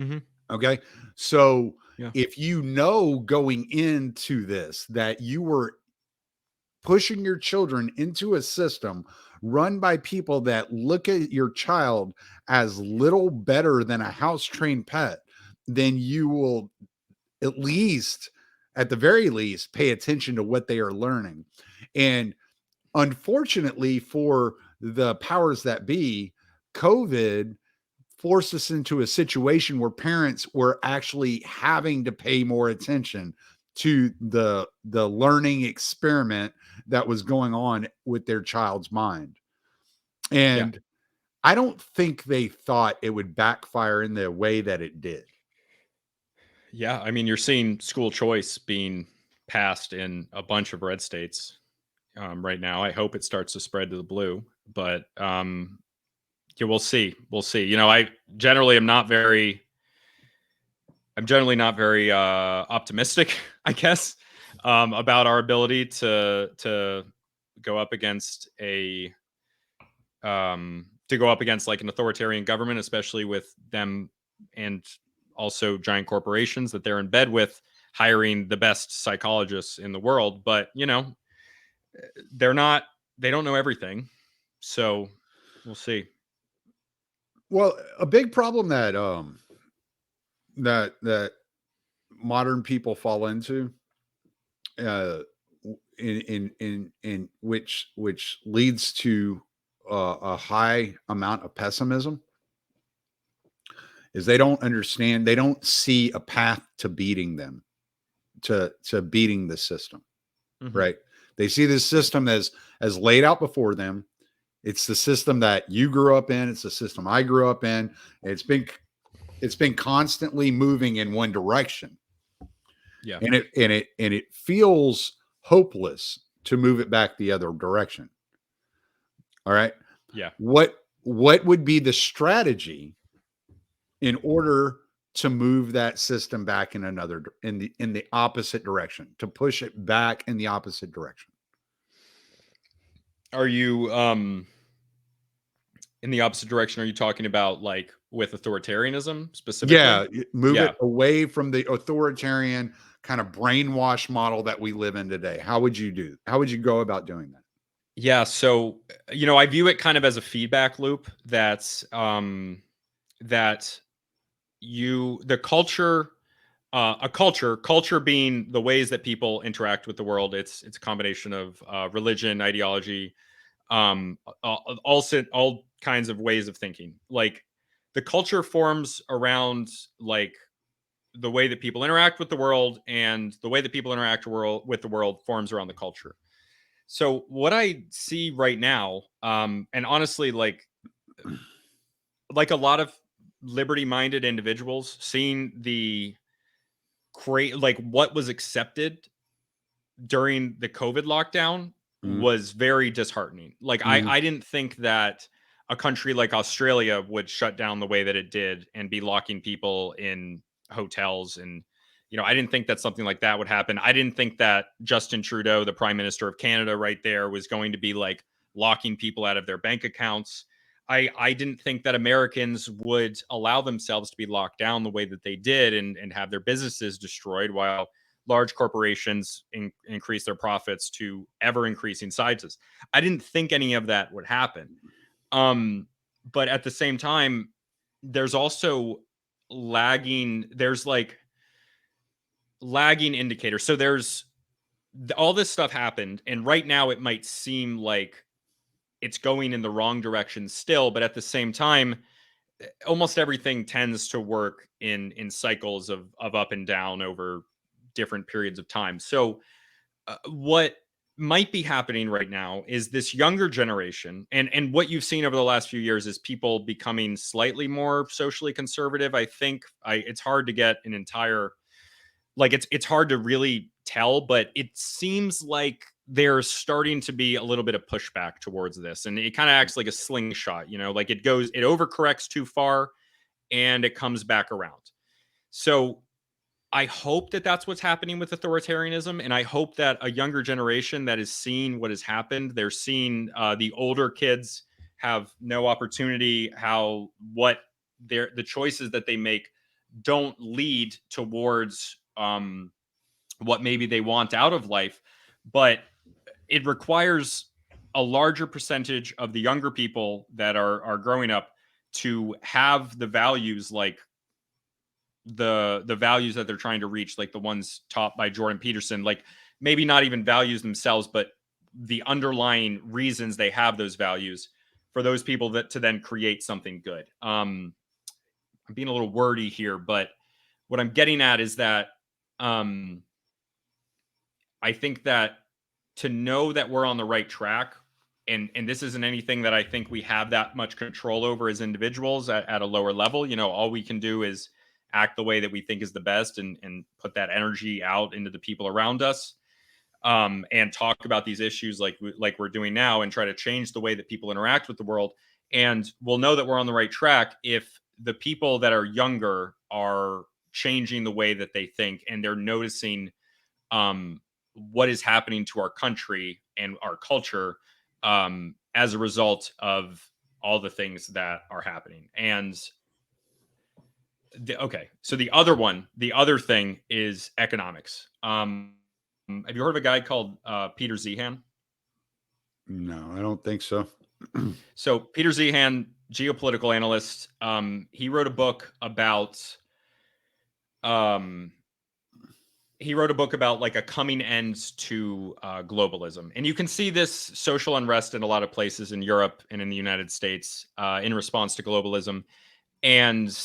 Mm-hmm. Okay. So Yeah. if you know going into this that you were pushing your children into a system run by people that look at your child as little better than a house trained pet, then you will at least, at the very least, pay attention to what they are learning. And unfortunately for the powers that be, COVID forced us into a situation where parents were actually having to pay more attention to the learning experiment that was going on with their child's mind. Yeah. And I don't think they thought it would backfire in the way that it did. Yeah. I mean, you're seeing school choice being passed in a bunch of red states right now. I hope it starts to spread to the blue, but yeah, we'll see. We'll see. You know, generally am not very I'm generally not very optimistic, I guess, about our ability to go up against to go up against like an authoritarian government, especially with them and also giant corporations that they're in bed with hiring the best psychologists in the world. But you know, they're not. They don't know everything, so we'll see. Well, a big problem that that modern people fall into, uh in which leads to a high amount of pessimism, is they don't understand, they don't see a path to beating them, to beating the system, Hmm. right? They see this system as laid out before them. It's the system that you grew up in, it's the system I grew up in. It's been constantly moving in one direction, Yeah, and it feels hopeless to move it back the other direction. All right. yeah. What would be the strategy in order to move that system back in the opposite direction, to push it back in the opposite direction? Are you in the opposite direction? Are you talking about like with authoritarianism specifically? Yeah, move Yeah. it away from the authoritarian kind of brainwash model that we live in today. How would you go about doing that? Yeah, so you know, I view it kind of as a feedback loop that you the culture culture being the ways that people interact with the world. It's a combination of religion, ideology, all kinds of ways of thinking. Like the culture forms around like the way that people interact with the world, and the way that people interact with the world forms around the culture. So what I see right now, and honestly, like a lot of liberty-minded individuals, seeing the create like what was accepted during the COVID lockdown Mhm, was very disheartening. Like mhm. I didn't think that a country like Australia would shut down the way that it did and be locking people in hotels. And you know, I didn't think that something like that would happen. I didn't think that Justin Trudeau, the Prime Minister of Canada right there, was going to be like locking people out of their bank accounts. I didn't think that Americans would allow themselves to be locked down the way that they did, and have their businesses destroyed while large corporations increase their profits to ever increasing sizes. I didn't think any of that would happen. Um, but at the same time, there's also there's like lagging indicators. So there's all this stuff happened, and right now it might seem like it's going in the wrong direction still, but at the same time, almost everything tends to work in cycles of up and down over different periods of time. So what might be happening right now is this younger generation, and what you've seen over the last few years is people becoming slightly more socially conservative. I think it's hard to get an entire like it's hard to really tell, but it seems like there's starting to be a little bit of pushback towards this, and it kind of acts like a slingshot. You know, like it overcorrects too far and it comes back around. So I hope that that's what's happening with authoritarianism, and I hope that a younger generation that is seeing what has happened, they're seeing the older kids have no opportunity, the choices that they make don't lead towards what maybe they want out of life, but it requires a larger percentage of the younger people that are growing up to have the values like the values that they're trying to reach, like the ones taught by Jordan Peterson, like maybe not even values themselves, but the underlying reasons they have those values for those people that to then create something good. I'm being a little wordy here, but what I'm getting at is that I think that to know that we're on the right track, and this isn't anything that I think we have that much control over as individuals at a lower level. You know, all we can do is act the way that we think is the best, and put that energy out into the people around us, and talk about these issues like we're doing now, and try to change the way that people interact with the world. And we'll know that we're on the right track if the people that are younger are changing the way that they think, and they're noticing what is happening to our country and our culture as a result of all the things that are happening. And so the other thing is economics. Have you heard of a guy called Peter Zehan? No, I don't think so. So Peter Zehan, geopolitical analyst, he wrote a book about like a coming end to globalism. And you can see this social unrest in a lot of places in Europe and in the United States in response to globalism. And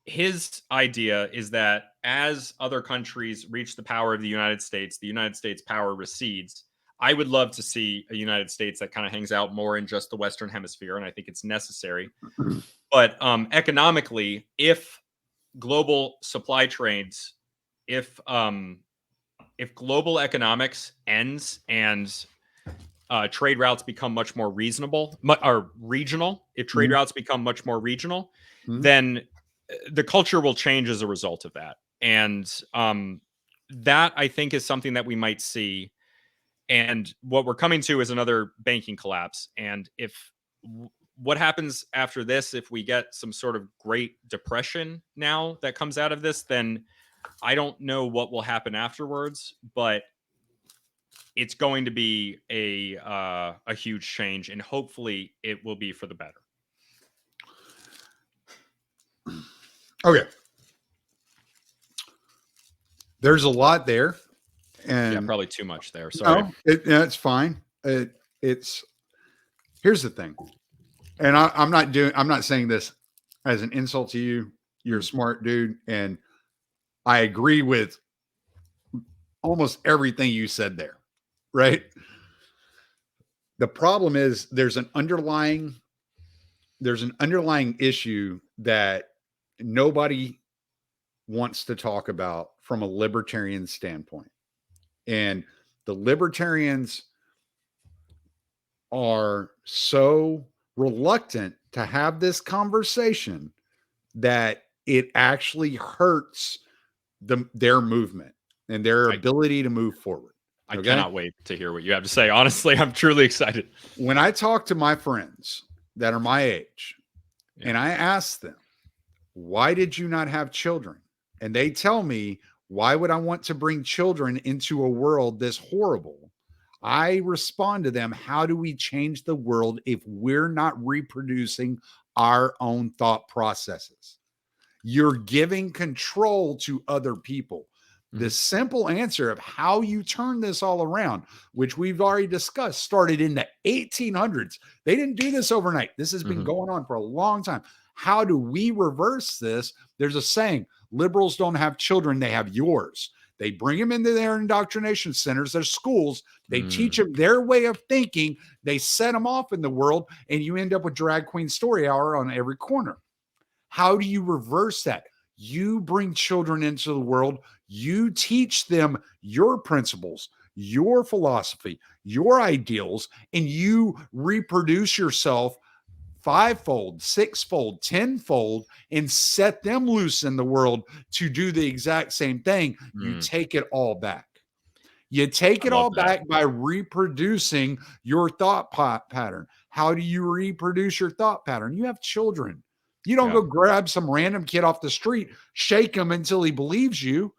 his idea is that as other countries reach the power of the United States power recedes. I would love to see a United States that kind of hangs out more in just the Western Hemisphere, and I think it's necessary. But economically, if global supply trades, if global economics ends and trade routes become much more reasonable or regional, if trade routes become much more regional, then the culture will change as a result of that. And that, I think, is something that we might see. And what we're coming to is another banking collapse. And what happens after this, if we get some sort of Great Depression now that comes out of this, then I don't know what will happen afterwards, but it's going to be a huge change, and hopefully it will be for the better. Okay. There's a lot there. And yeah, probably too much there. Sorry. No, it's fine. It's here's the thing. And I'm not saying this as an insult to you. You're a smart dude. And I agree with almost everything you said there. Right. The problem is there's an underlying issue that nobody wants to talk about from a libertarian standpoint. And the libertarians are so reluctant to have this conversation that it actually hurts their movement and their ability to move forward. I cannot wait to hear what you have to say. Honestly, I'm truly excited. When I talk to my friends that are my age, and I ask them, why did you not have children? And they tell me, why would I want to bring children into a world this horrible? I respond to them, how do we change the world if we're not reproducing our own thought processes? You're giving control to other people. The simple answer of how you turn this all around, which we've already discussed, started in the 1800s. They didn't do this overnight. This has been going on for a long time. How do we reverse this? There's a saying, liberals don't have children, they have yours. They bring them into their indoctrination centers, their schools. They teach them their way of thinking. They set them off in the world, and you end up with drag queen story hour on every corner. How do you reverse that? You bring children into the world. You teach them your principles, your philosophy, your ideals, and you reproduce yourself fivefold, sixfold, tenfold, and set them loose in the world to do the exact same thing, you take it all back. You take it all back by reproducing your thought pattern. How do you reproduce your thought pattern? You have children. You don't go grab some random kid off the street, shake him until he believes you,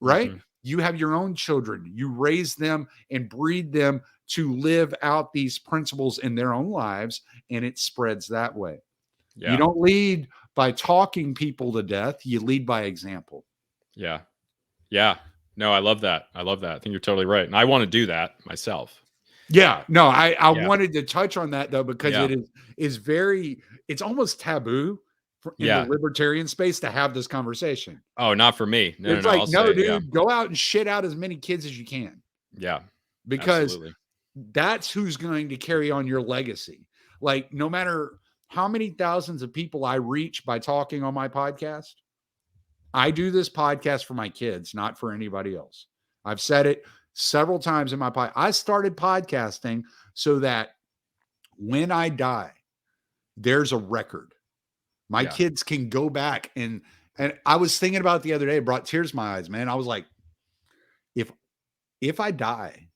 right? You have your own children. You raise them and breed them to live out these principles in their own lives, and it spreads that way. You don't lead by talking people to death. You lead by example. Yeah. No, I love that. I think you're totally right. And I want to do that myself. Yeah. No, I wanted to touch on that though, because it is very, it's almost taboo in the libertarian space to have this conversation. Oh, not for me. No, dude, go out and shit out as many kids as you can. Yeah. Because that's who's going to carry on your legacy. Like, no matter how many thousands of people I reach by talking on my podcast, I do this podcast for my kids, not for anybody else. I've said it several times in my podcast. I started podcasting so that when I die, there's a record. My kids can go back and I was thinking about it the other day, it brought tears to my eyes, man. I was like, if I die,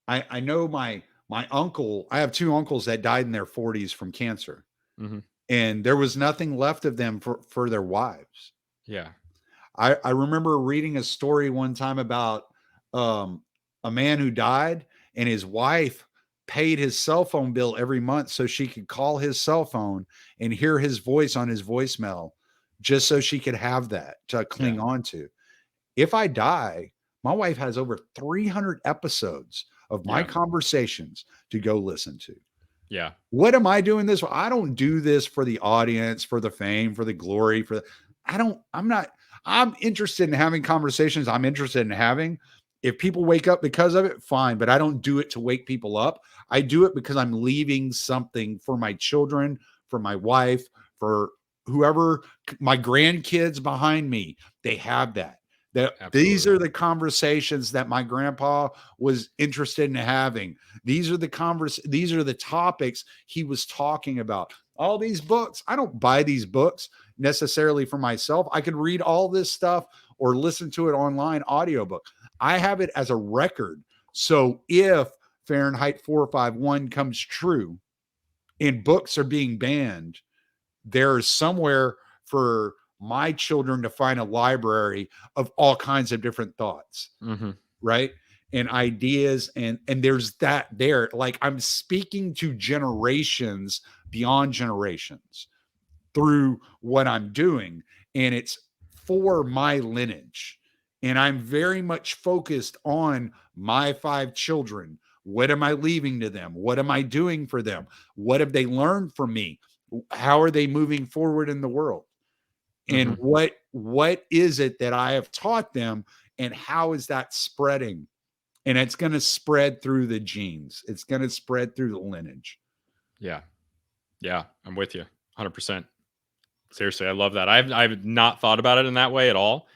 I know my uncle, I have two uncles that died in their 40s from cancer. And there was nothing left of them for their wives. Yeah. I remember reading a story one time about a man who died, and his wife paid his cell phone bill every month so she could call his cell phone and hear his voice on his voicemail, just so she could have that to cling on to. If I die, my wife has over 300 episodes of my conversations to go listen to. Yeah. What am I doing this for? I don't do this for the audience, for the fame, for the glory, I'm interested in having conversations I'm interested in having. If people wake up because of it, fine, but I don't do it to wake people up. I do it because I'm leaving something for my children, for my wife, for whoever, my grandkids behind me. They have that. These are the conversations that my grandpa was interested in having. These are the topics he was talking about. All these books, I don't buy these books necessarily for myself. I could read all this stuff or listen to it online audiobook. I have it as a record. So if Fahrenheit 451 comes true and books are being banned, there's somewhere for my children to find a library of all kinds of different thoughts, right? And ideas. And there's that there. Like, I'm speaking to generations beyond generations through what I'm doing. And it's for my lineage. And I'm very much focused on my 5 children. What am I leaving to them? What am I doing for them? What have they learned from me? How are they moving forward in the world? And what is it that I have taught them, and how is that spreading? And it's going to spread through the genes. It's going to spread through the lineage. Yeah. I'm with you 100%. Seriously. I love that. I've not thought about it in that way at all.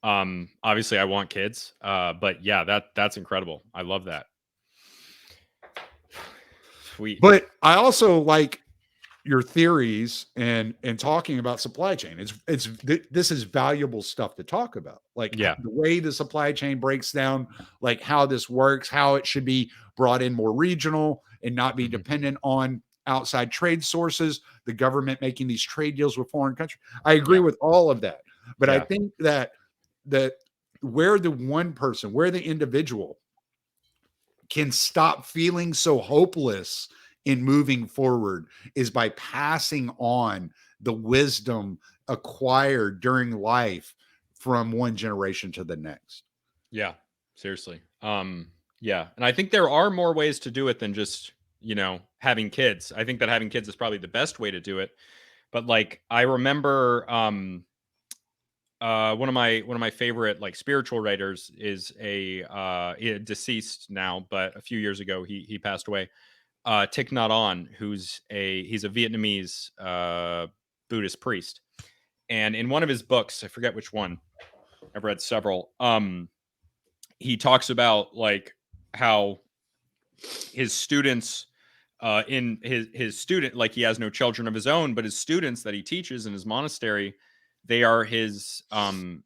Obviously I want kids. But yeah, that's incredible. I love that. Sweet. But I also like your theories and talking about supply chain. This is valuable stuff to talk about. Like the way the supply chain breaks down, like how this works, how it should be brought in more regional and not be dependent on outside trade sources, the government making these trade deals with foreign countries. I agree with all of that. But I think that where the individual can stop feeling so hopeless in moving forward is by passing on the wisdom acquired during life from one generation to the next. Yeah, seriously. Yeah. And I think there are more ways to do it than just, having kids. I think that having kids is probably the best way to do it. But like, I remember, one of my favorite like spiritual writers is deceased now, but a few years ago he passed away. Thich Nhat Hanh, he's a Vietnamese Buddhist priest, and in one of his books, I forget which one, I've read several. He talks about like how his students in his student, like he has no children of his own, but his students that he teaches in his monastery, they are his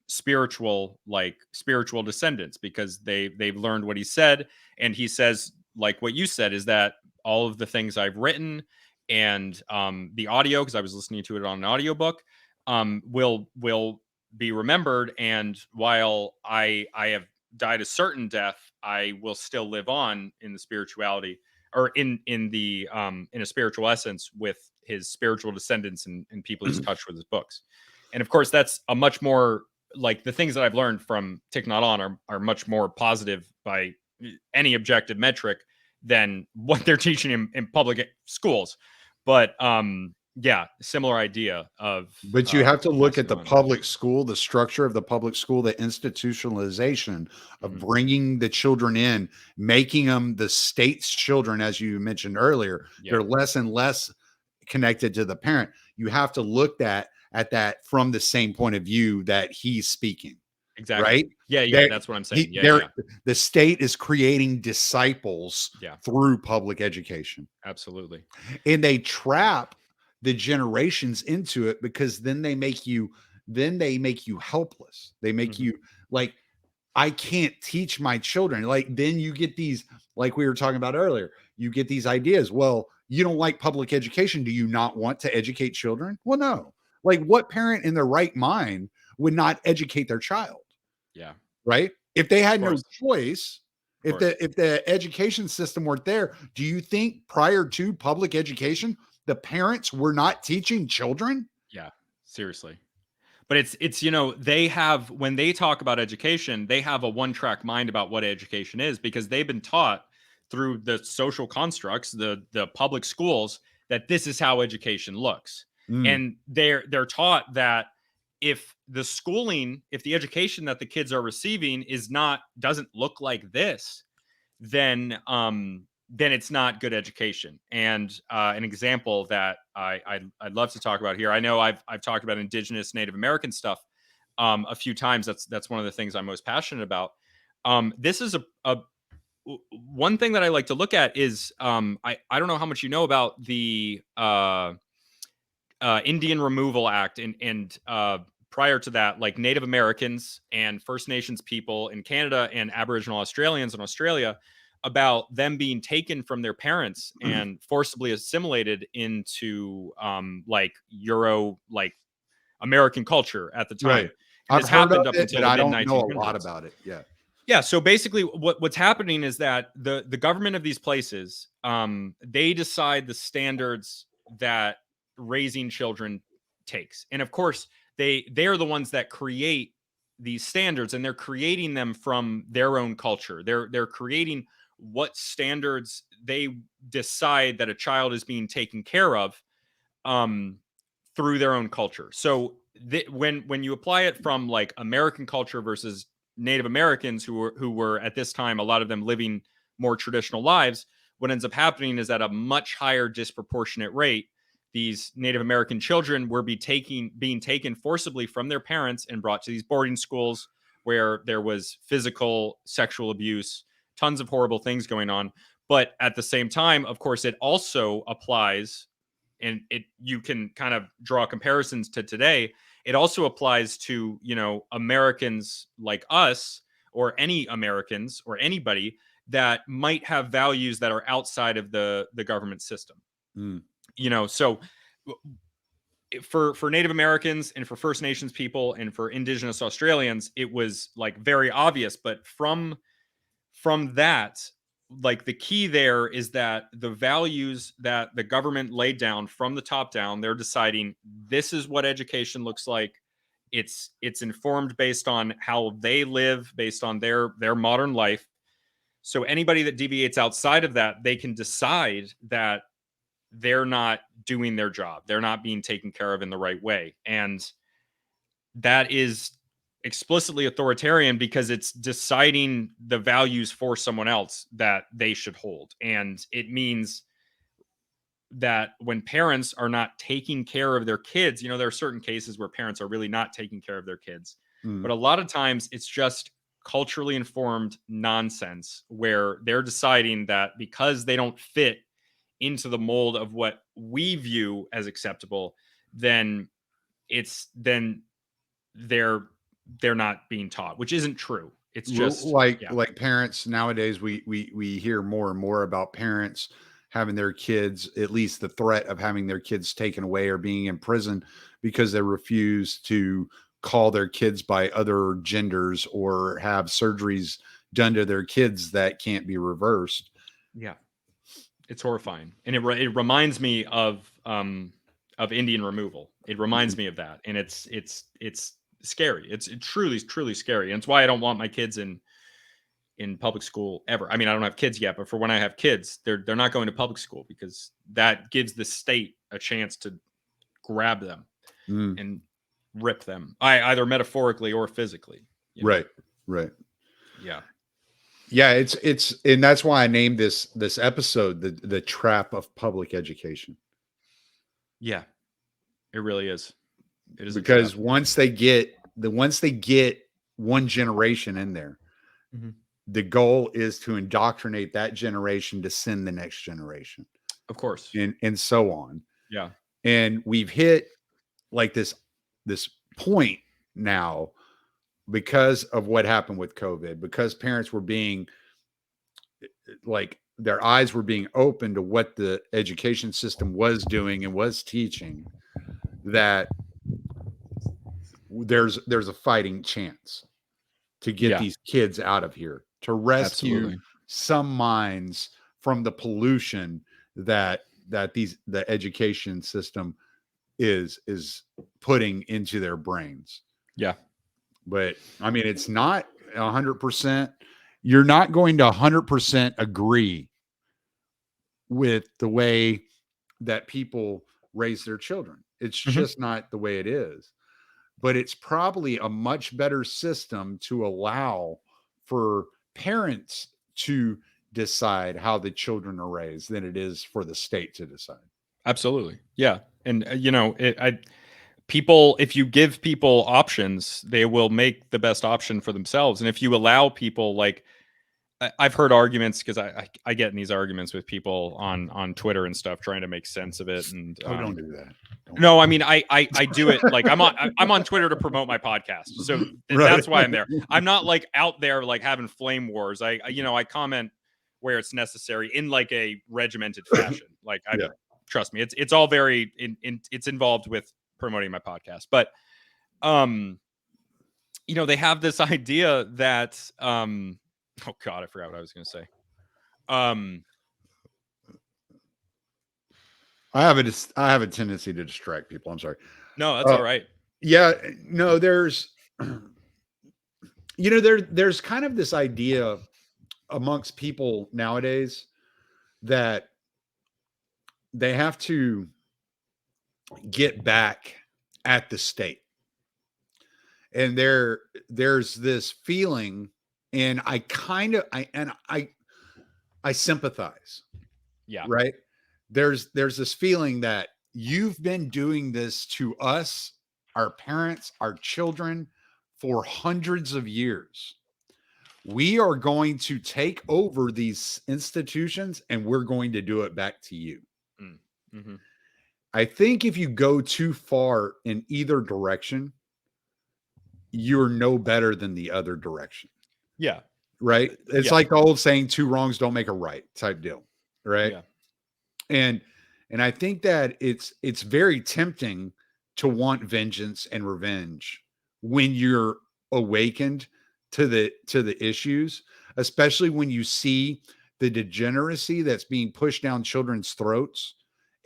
spiritual descendants, because they've learned what he said. And he says, like what you said, is that all of the things I've written and the audio, because I was listening to it on an audiobook, will be remembered. And while I have died a certain death, I will still live on in the spirituality, or in a spiritual essence, with his spiritual descendants and people he's touched with his books. And of course, that's a much more, like, the things that I've learned from Thich Nhat Hanh are much more positive by any objective metric than what they're teaching in public schools. But yeah, similar idea of. But you have to look at the passing on. public school, the structure of the public school, the institutionalization of Mhm. bringing the children in, making them the state's children, as you mentioned earlier. Yeah. They're less and less connected to the parent. You have to look at that from the same point of view that he's speaking. Exactly. Right? Yeah, that's what I'm saying. The state is creating disciples Yeah. through public education. Absolutely. And they trap the generations into it, because then they make you helpless. They make Mhm. you like, I can't teach my children. Like, then you get these, like we were talking about earlier, you get these ideas. Well, you don't like public education. Do you not want to educate children? Well, no. Like, what parent in their right mind would not educate their child? Yeah. Right? If they had no course. choice, if the education system weren't there, do you think prior to public education, the parents were not teaching children? Yeah, seriously. But it's they have, when they talk about education, they have a one-track mind about what education is, because they've been taught through the social constructs, the public schools, that this is how education looks. And they're taught that if the education that the kids are receiving doesn't look like this, then it's not good education. And an example that I'd love to talk about here. I know I've talked about Indigenous Native American stuff a few times. That's one of the things I'm most passionate about. This is one thing that I like to look at is I don't know how much you know about the Indian Removal Act, and prior to that, like Native Americans and First Nations people in Canada and Aboriginal Australians in Australia, about them being taken from their parents and forcibly assimilated into American culture at the time. Right. And I've this heard of happened up it, until but the I mid don't know a 1900s. lot about it. Yeah. Yeah. So basically, what's happening is that the government of these places, they decide the standards that raising children takes, and of course, they are the ones that create these standards, and they're creating them from their own culture. They're creating what standards they decide that a child is being taken care of through their own culture. So when you apply it from like American culture versus Native Americans, who were at this time, a lot of them living more traditional lives, what ends up happening is at a much higher disproportionate rate, these Native American children were being taken forcibly from their parents and brought to these boarding schools where there was physical, sexual abuse, tons of horrible things going on. But at the same time, of course, it also applies, and you can kind of draw comparisons to today. It also applies to, Americans like us, or any Americans, or anybody that might have values that are outside of the government system. So for Native Americans and for First Nations people and for Indigenous Australians, it was like very obvious. But from that, like, the key there is that the values that the government laid down from the top down, they're deciding this is what education looks like. It's informed based on how they live, based on their modern life. So anybody that deviates outside of that, they can decide that they're not doing their job. They're not being taken care of in the right way. And that is explicitly authoritarian, because it's deciding the values for someone else that they should hold. And it means that when parents are not taking care of their kids, there are certain cases where parents are really not taking care of their kids. But a lot of times it's just culturally informed nonsense, where they're deciding that because they don't fit into the mold of what we view as acceptable, then they're not being taught, which isn't true. It's just like parents nowadays, we hear more and more about parents having their kids, at least the threat of having their kids taken away or being in prison because they refuse to call their kids by other genders or have surgeries done to their kids that can't be reversed. Yeah, it's horrifying, and it reminds me of Indian removal. It reminds me of that, and it's scary. It's truly scary, and it's why I don't want my kids in public school ever. I mean, I don't have kids yet, but for when I have kids, they're not going to public school, because that gives the state a chance to grab them and rip them, either metaphorically or physically. Right. Yeah. It's and that's why I named this episode the trap of public education. Yeah, it really is. It is, because once they get one generation in there, the goal is to indoctrinate that generation to send the next generation, of course, and so on. Yeah, and we've hit like this point now because of what happened with COVID, because parents were being like, their eyes were being opened to what the education system was doing and was teaching, that there's a fighting chance to get these kids out of here, to rescue some minds from the pollution that the education system is putting into their brains. Yeah. But I mean, it's not 100%. You're not going to 100% agree with the way that people raise their children. It's just not the way it is. But it's probably a much better system to allow for parents to decide how the children are raised than it is for the state to decide. Absolutely. Yeah. And people, if you give people options, they will make the best option for themselves. And if you allow people, like, I've heard arguments, because I get in these arguments with people on Twitter and stuff, trying to make sense of it. And don't do that. No, I mean, I do it, like, I'm on Twitter to promote my podcast, so that's why I'm there. I'm not like out there like having flame wars. I comment where it's necessary in like a regimented fashion. Like, trust me, it's all very it's involved with promoting my podcast. But they have this idea that oh God, I forgot what I was going to say. I have a tendency to distract people. I'm sorry. No, that's all right. Yeah, no, there's there's kind of this idea amongst people nowadays that they have to get back at the state. And there's this feeling, and I sympathize. Yeah. Right. There's this feeling that you've been doing this to us, our parents, our children, for hundreds of years. We are going to take over these institutions and we're going to do it back to you. Mm-hmm. I think if you go too far in either direction, you're no better than the other direction. Yeah. Right. It's like the old saying, 2 wrongs don't make a right type deal. Right. Yeah. And I think that it's very tempting to want vengeance and revenge when you're awakened to the issues, especially when you see the degeneracy that's being pushed down children's throats,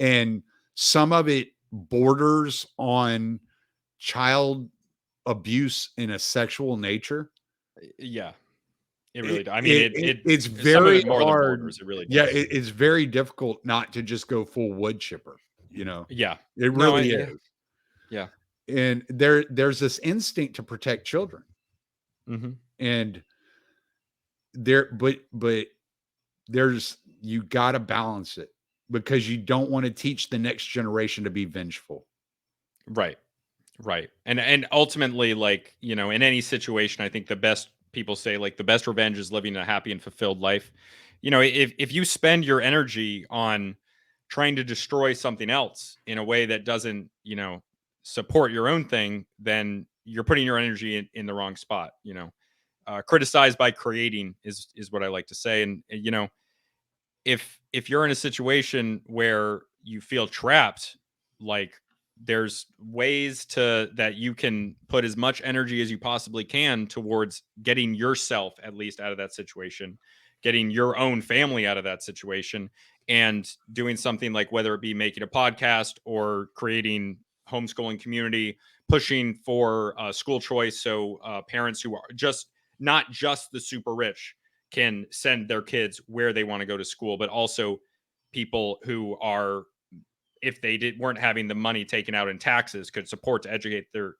and some of it borders on child abuse in a sexual nature. Yeah. It really does. I mean, it's very hard. It really does. Yeah, it's very difficult not to just go full wood chipper. Yeah, it really is. Yeah, and there's this instinct to protect children, and but there's, you got to balance it, because you don't want to teach the next generation to be vengeful. Right. And ultimately, like, in any situation, I think people say, like, the best revenge is living a happy and fulfilled life. If you spend your energy on trying to destroy something else in a way that doesn't, support your own thing, then you're putting your energy in the wrong spot. Criticize by creating is what I like to say. And if you're in a situation where you feel trapped, like, there's ways that you can put as much energy as you possibly can towards getting yourself at least out of that situation, getting your own family out of that situation, and doing something like, whether it be making a podcast or creating homeschooling community, pushing for school choice, so parents who are not just the super rich can send their kids where they want to go to school, but also people who are, if they weren't having the money taken out in taxes, could afford to educate their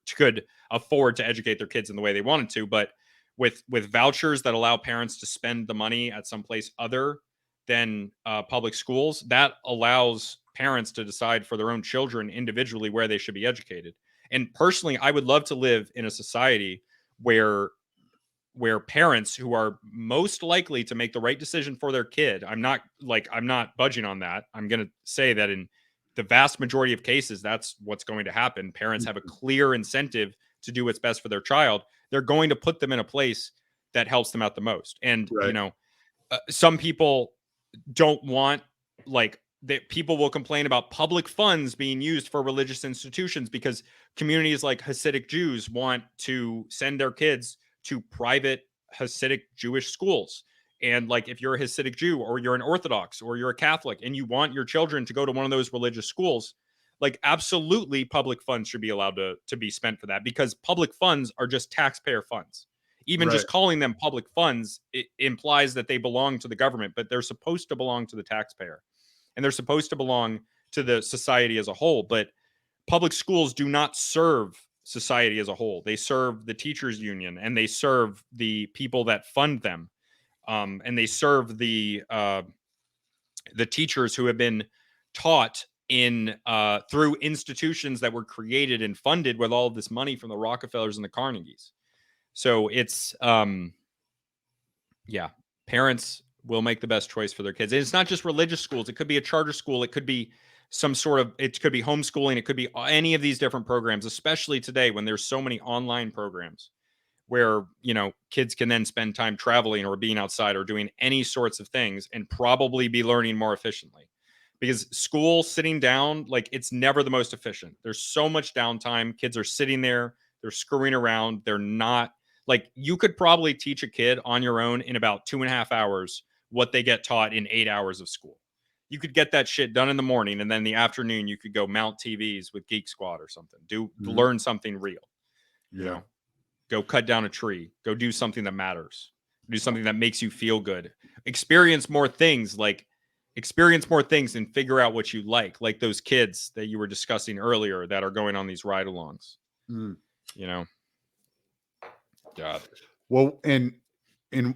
kids in the way they wanted to. But with vouchers that allow parents to spend the money at some place other than public schools, that allows parents to decide for their own children individually where they should be educated. And personally, I would love to live in a society where parents who are most likely to make the right decision for their kid, I'm not budging on that. I'm going to say that in the vast majority of cases, that's what's going to happen. Parents have a clear incentive to do what's best for their child. They're going to put them in a place that helps them out the most. And, Right. Some people don't want, that people will complain about public funds being used for religious institutions because communities like Hasidic Jews want to send their kids to private Hasidic Jewish schools. And like, if you're a Hasidic Jew or you're an Orthodox or you're a Catholic and you want your children to go to one of those religious schools, like, absolutely public funds should be allowed to be spent for that, because public funds are just taxpayer funds. Even Right. just calling them public funds, it implies that they belong to the government, but they're supposed to belong to the taxpayer, and they're supposed to belong to the society as a whole. But public schools do not serve society as a whole. They serve the teachers union, and they serve the people that fund them, and they serve the teachers who have been taught in through institutions that were created and funded with all of this money from the Rockefellers and the Carnegies. So it's parents will make the best choice for their kids. And it's not just religious schools. It could be a charter school. It could be it could be homeschooling. It could be any of these different programs, especially today when there's so many online programs where, kids can then spend time traveling or being outside or doing any sorts of things and probably be learning more efficiently. Because school sitting down, like, it's never the most efficient. There's so much downtime. Kids are sitting there, they're screwing around. They're not, like, you could probably teach a kid on your own in about 2.5 hours what they get taught in 8 hours of school. You could get that shit done in the morning, and then in the afternoon you could go mount TVs with Geek Squad or something. Learn something real. Yeah. Go cut down a tree. Go do something that matters. Do something that makes you feel good. Experience more things, and figure out what you like those kids that you were discussing earlier that are going on these ride-alongs. Mm. God. Well, and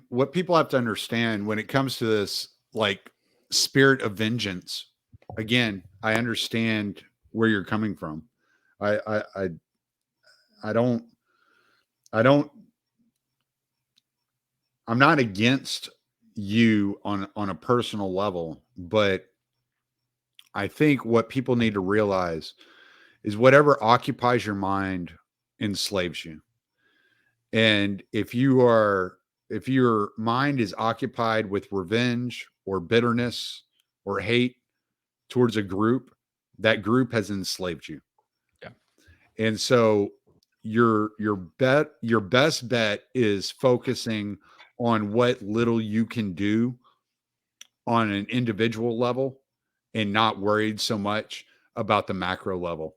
what people have to understand when it comes to this, like, spirit of vengeance, again, I understand where you're coming from. I don't I'm not against you on a personal level, but I think what people need to realize is whatever occupies your mind enslaves you. And if your mind is occupied with revenge or bitterness or hate towards a group, that group has enslaved you. Yeah. And so your best bet is focusing on what little you can do on an individual level and not worried so much about the macro level.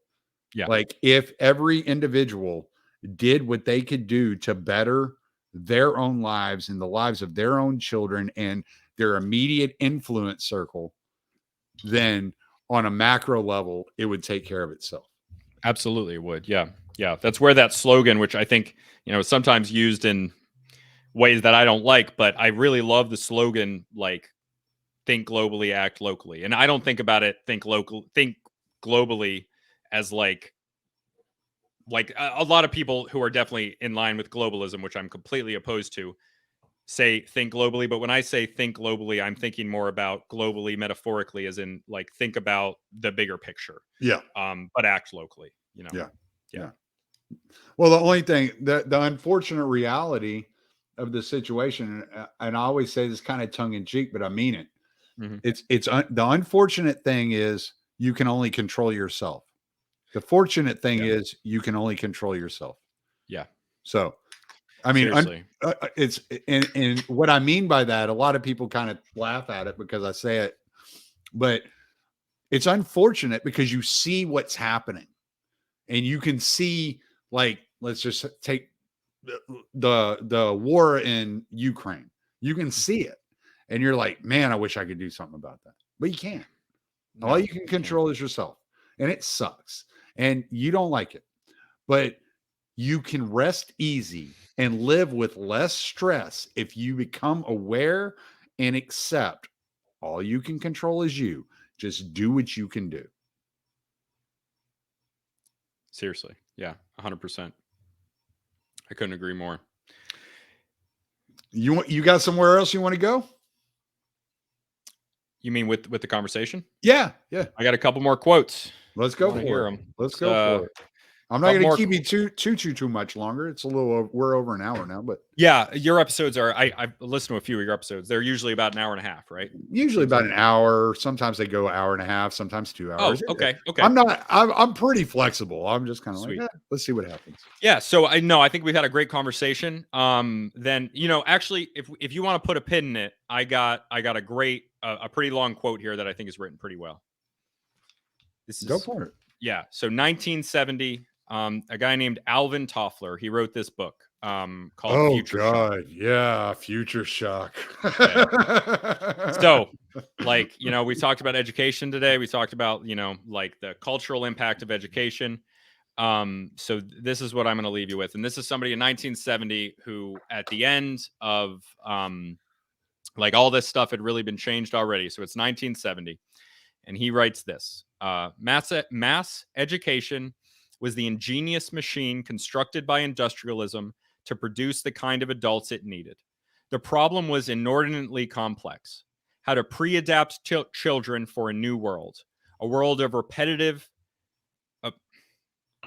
Yeah. Like, if every individual did what they could do to better their own lives and the lives of their own children and their immediate influence circle, then on a macro level, it would take care of itself. Absolutely, it would. Yeah. Yeah. That's where that slogan, which I think, is sometimes used in ways that I don't like, but I really love the slogan, like, think globally, act locally. And I don't think about it, think globally as like a lot of people who are definitely in line with globalism, which I'm completely opposed to, say think globally, but when I say think globally, I'm thinking more about globally metaphorically, as in like think about the bigger picture. Yeah. But act locally, Yeah. Yeah. Yeah. Well, the only thing, the unfortunate reality of the situation, and I always say this kind of tongue in cheek, but I mean it. Mhm. The unfortunate thing is you can only control yourself. The fortunate thing Yeah. is you can only control yourself. Yeah. So, I mean, Seriously. it's and what I mean by that, a lot of people kind of laugh at it because I say it, but it's unfortunate because you see what's happening, and you can see, like, let's just take the war in Ukraine. You can see it, and you're like, man, I wish I could do something about that, but you can't. All No, you can you can't. control is yourself, and it sucks, and you don't like it, but you can rest easy and live with less stress if you become aware and accept all you can control is you. Just do what you can do. Seriously. Yeah. 100%. I couldn't agree more. You got somewhere else you want to go? You mean with the conversation? Yeah, yeah. I got a couple more quotes. Let's You go want to for hear it. them? Let's go for it. I'm not couple going to more. keep you too much longer. It's a little. We're over an hour now, but Yeah, your episodes are. I've listened to a few of your episodes. They're usually about an hour and a half, right? usually Seems about like. an hour. Sometimes they go hour and a half. Sometimes 2 hours. Oh, okay, okay. I'm not. I'm pretty flexible. I'm just kind of like, Sweet. let's see what happens. Yeah, so I think we've had a great conversation. Then actually, if you want to put a pin in it, I got a great, a pretty long quote here that I think is written pretty well. This Go is for it. Yeah. So 1970, a guy named Alvin Toffler, he wrote this book called Future Shock. Yeah, Future Shock. So, like, we talked about education today. We talked about, like the cultural impact of education. So this is what I'm going to leave you with. And this is somebody in 1970 who, at the end of like all this stuff had really been changed already. So it's 1970. And he writes this mass education was the ingenious machine constructed by industrialism to produce the kind of adults it needed. The problem was inordinately complex: how to pre adapt children for a new world, a world of repetitive,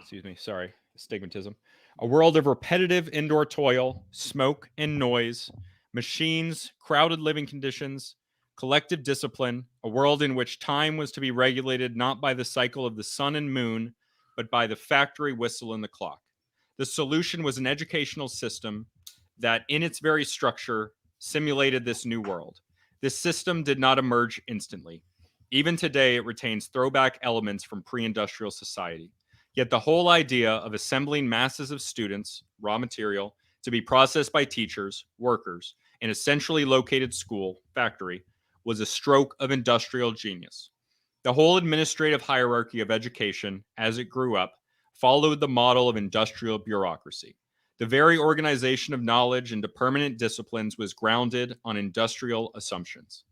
astigmatism, a world of repetitive indoor toil, smoke and noise, machines, crowded living conditions, collective discipline, a world in which time was to be regulated not by the cycle of the sun and moon, but by the factory whistle and the clock. The solution was an educational system that, in its very structure, simulated this new world. This system did not emerge instantly. Even today, it retains throwback elements from pre industrial society. Yet the whole idea of assembling masses of students, raw material, to be processed by teachers, workers, in a centrally located school, factory, was a stroke of industrial genius. The whole administrative hierarchy of education, as it grew up, followed the model of industrial bureaucracy. The very organization of knowledge into permanent disciplines was grounded on industrial assumptions.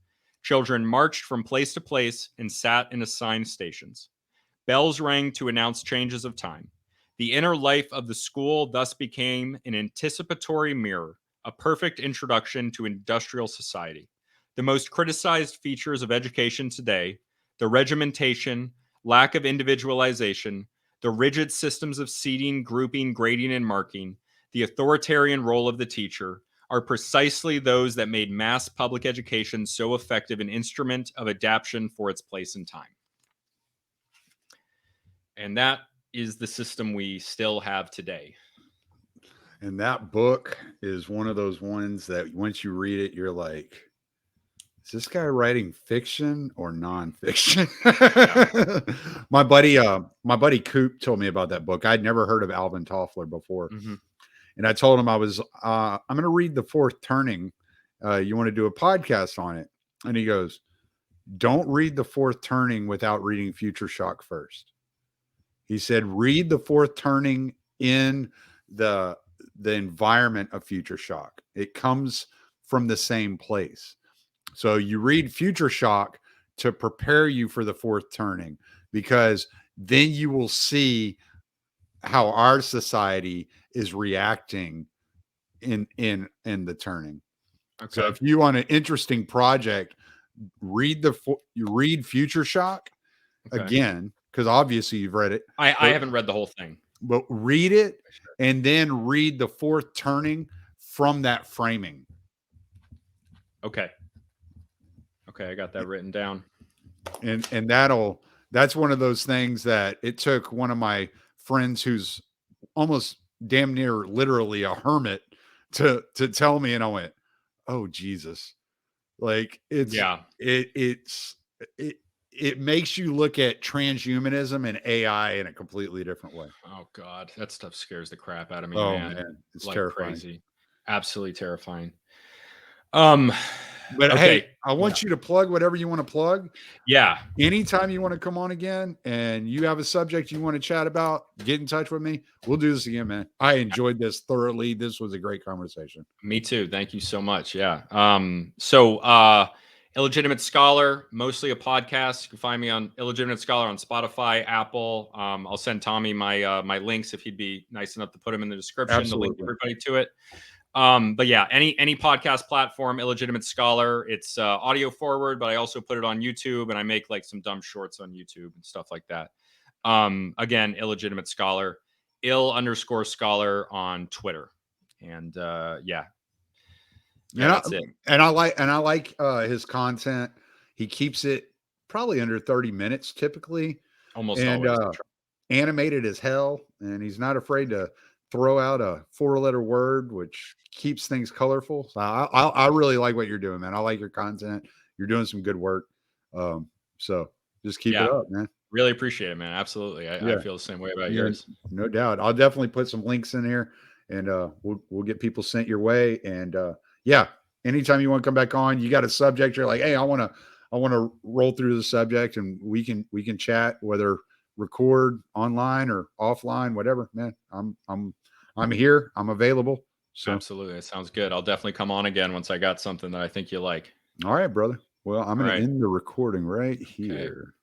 Children marched from place to place and sat in assigned stations. Bells rang to announce changes of time. The inner life of the school thus became an anticipatory mirror, a perfect introduction to industrial society. The most criticized features of education today, the regimentation, lack of individualization, the rigid systems of seating, grouping, grading, and marking, the authoritarian role of the teacher, are precisely those that made mass public education so effective an instrument of adaptation for its place and time. And that is the system we still have today. And that book is one of those ones that once you read it, you're like, is this guy writing fiction or nonfiction? Yeah. my buddy Coop told me about that book. I'd never heard of Alvin Toffler before. Mm-hmm. And I told him I'm going to read The Fourth Turning. You want to do a podcast on it? And he goes, don't read The Fourth Turning without reading Future Shock first. He said, read The Fourth Turning in the environment of Future Shock. It comes from the same place. So you read Future Shock to prepare you for The Fourth Turning, because then you will see how our society is reacting in the turning. So Okay. if you want an interesting project, you read Future Shock Okay. again, because obviously you've read it, I haven't read the whole thing. but read it and then read the fourth turning from that framing. Okay. Okay, I got that written down. And that's one of those things that it took one of my friends who's almost damn near literally a hermit to tell me, and I went, oh Jesus. Like Yeah. it makes you look at transhumanism and AI in a completely different way. Oh God, that stuff scares the crap out of me, Oh man. man, it's Like terrifying. crazy. Absolutely terrifying. Um But hey, okay. I want you to plug whatever you want to plug. Yeah. Anytime you want to come on again and you have a subject you want to chat about, get in touch with me. We'll do this again, man. I enjoyed this thoroughly. This was a great conversation. Me too. Thank you so much. Yeah. Illegitimate Scholar, mostly a podcast. You can find me on Illegitimate Scholar on Spotify, Apple. I'll send Tommy my links if he'd be nice enough to put them in the description to link Absolutely. everybody to it. But yeah, any podcast platform, Illegitimate Scholar. It's audio forward, but I also put it on YouTube and I make like some dumb shorts on YouTube and stuff like that. Again, Illegitimate Scholar, ill_scholar on Twitter. And yeah, that's it. And I like his content. He keeps it probably under 30 minutes typically. Almost And always. animated as hell. And he's not afraid to throw out a 4-letter word, which keeps things colorful. So I really like what you're doing, man. I like your content. You're doing some good work. So just keep it up, man. Really appreciate it, man. Absolutely. I feel the same way about yours. No doubt. I'll definitely put some links in here and we'll get people sent your way. And yeah, anytime you want to come back on, you got a subject, you're like, hey, I want to roll through the subject and we can chat, whether record online or offline, whatever, man. I'm here. I'm available. So absolutely. It sounds good. I'll definitely come on again once I got something that I think you like. All right, brother. Well, I'm going to Right. end the recording right here. Okay.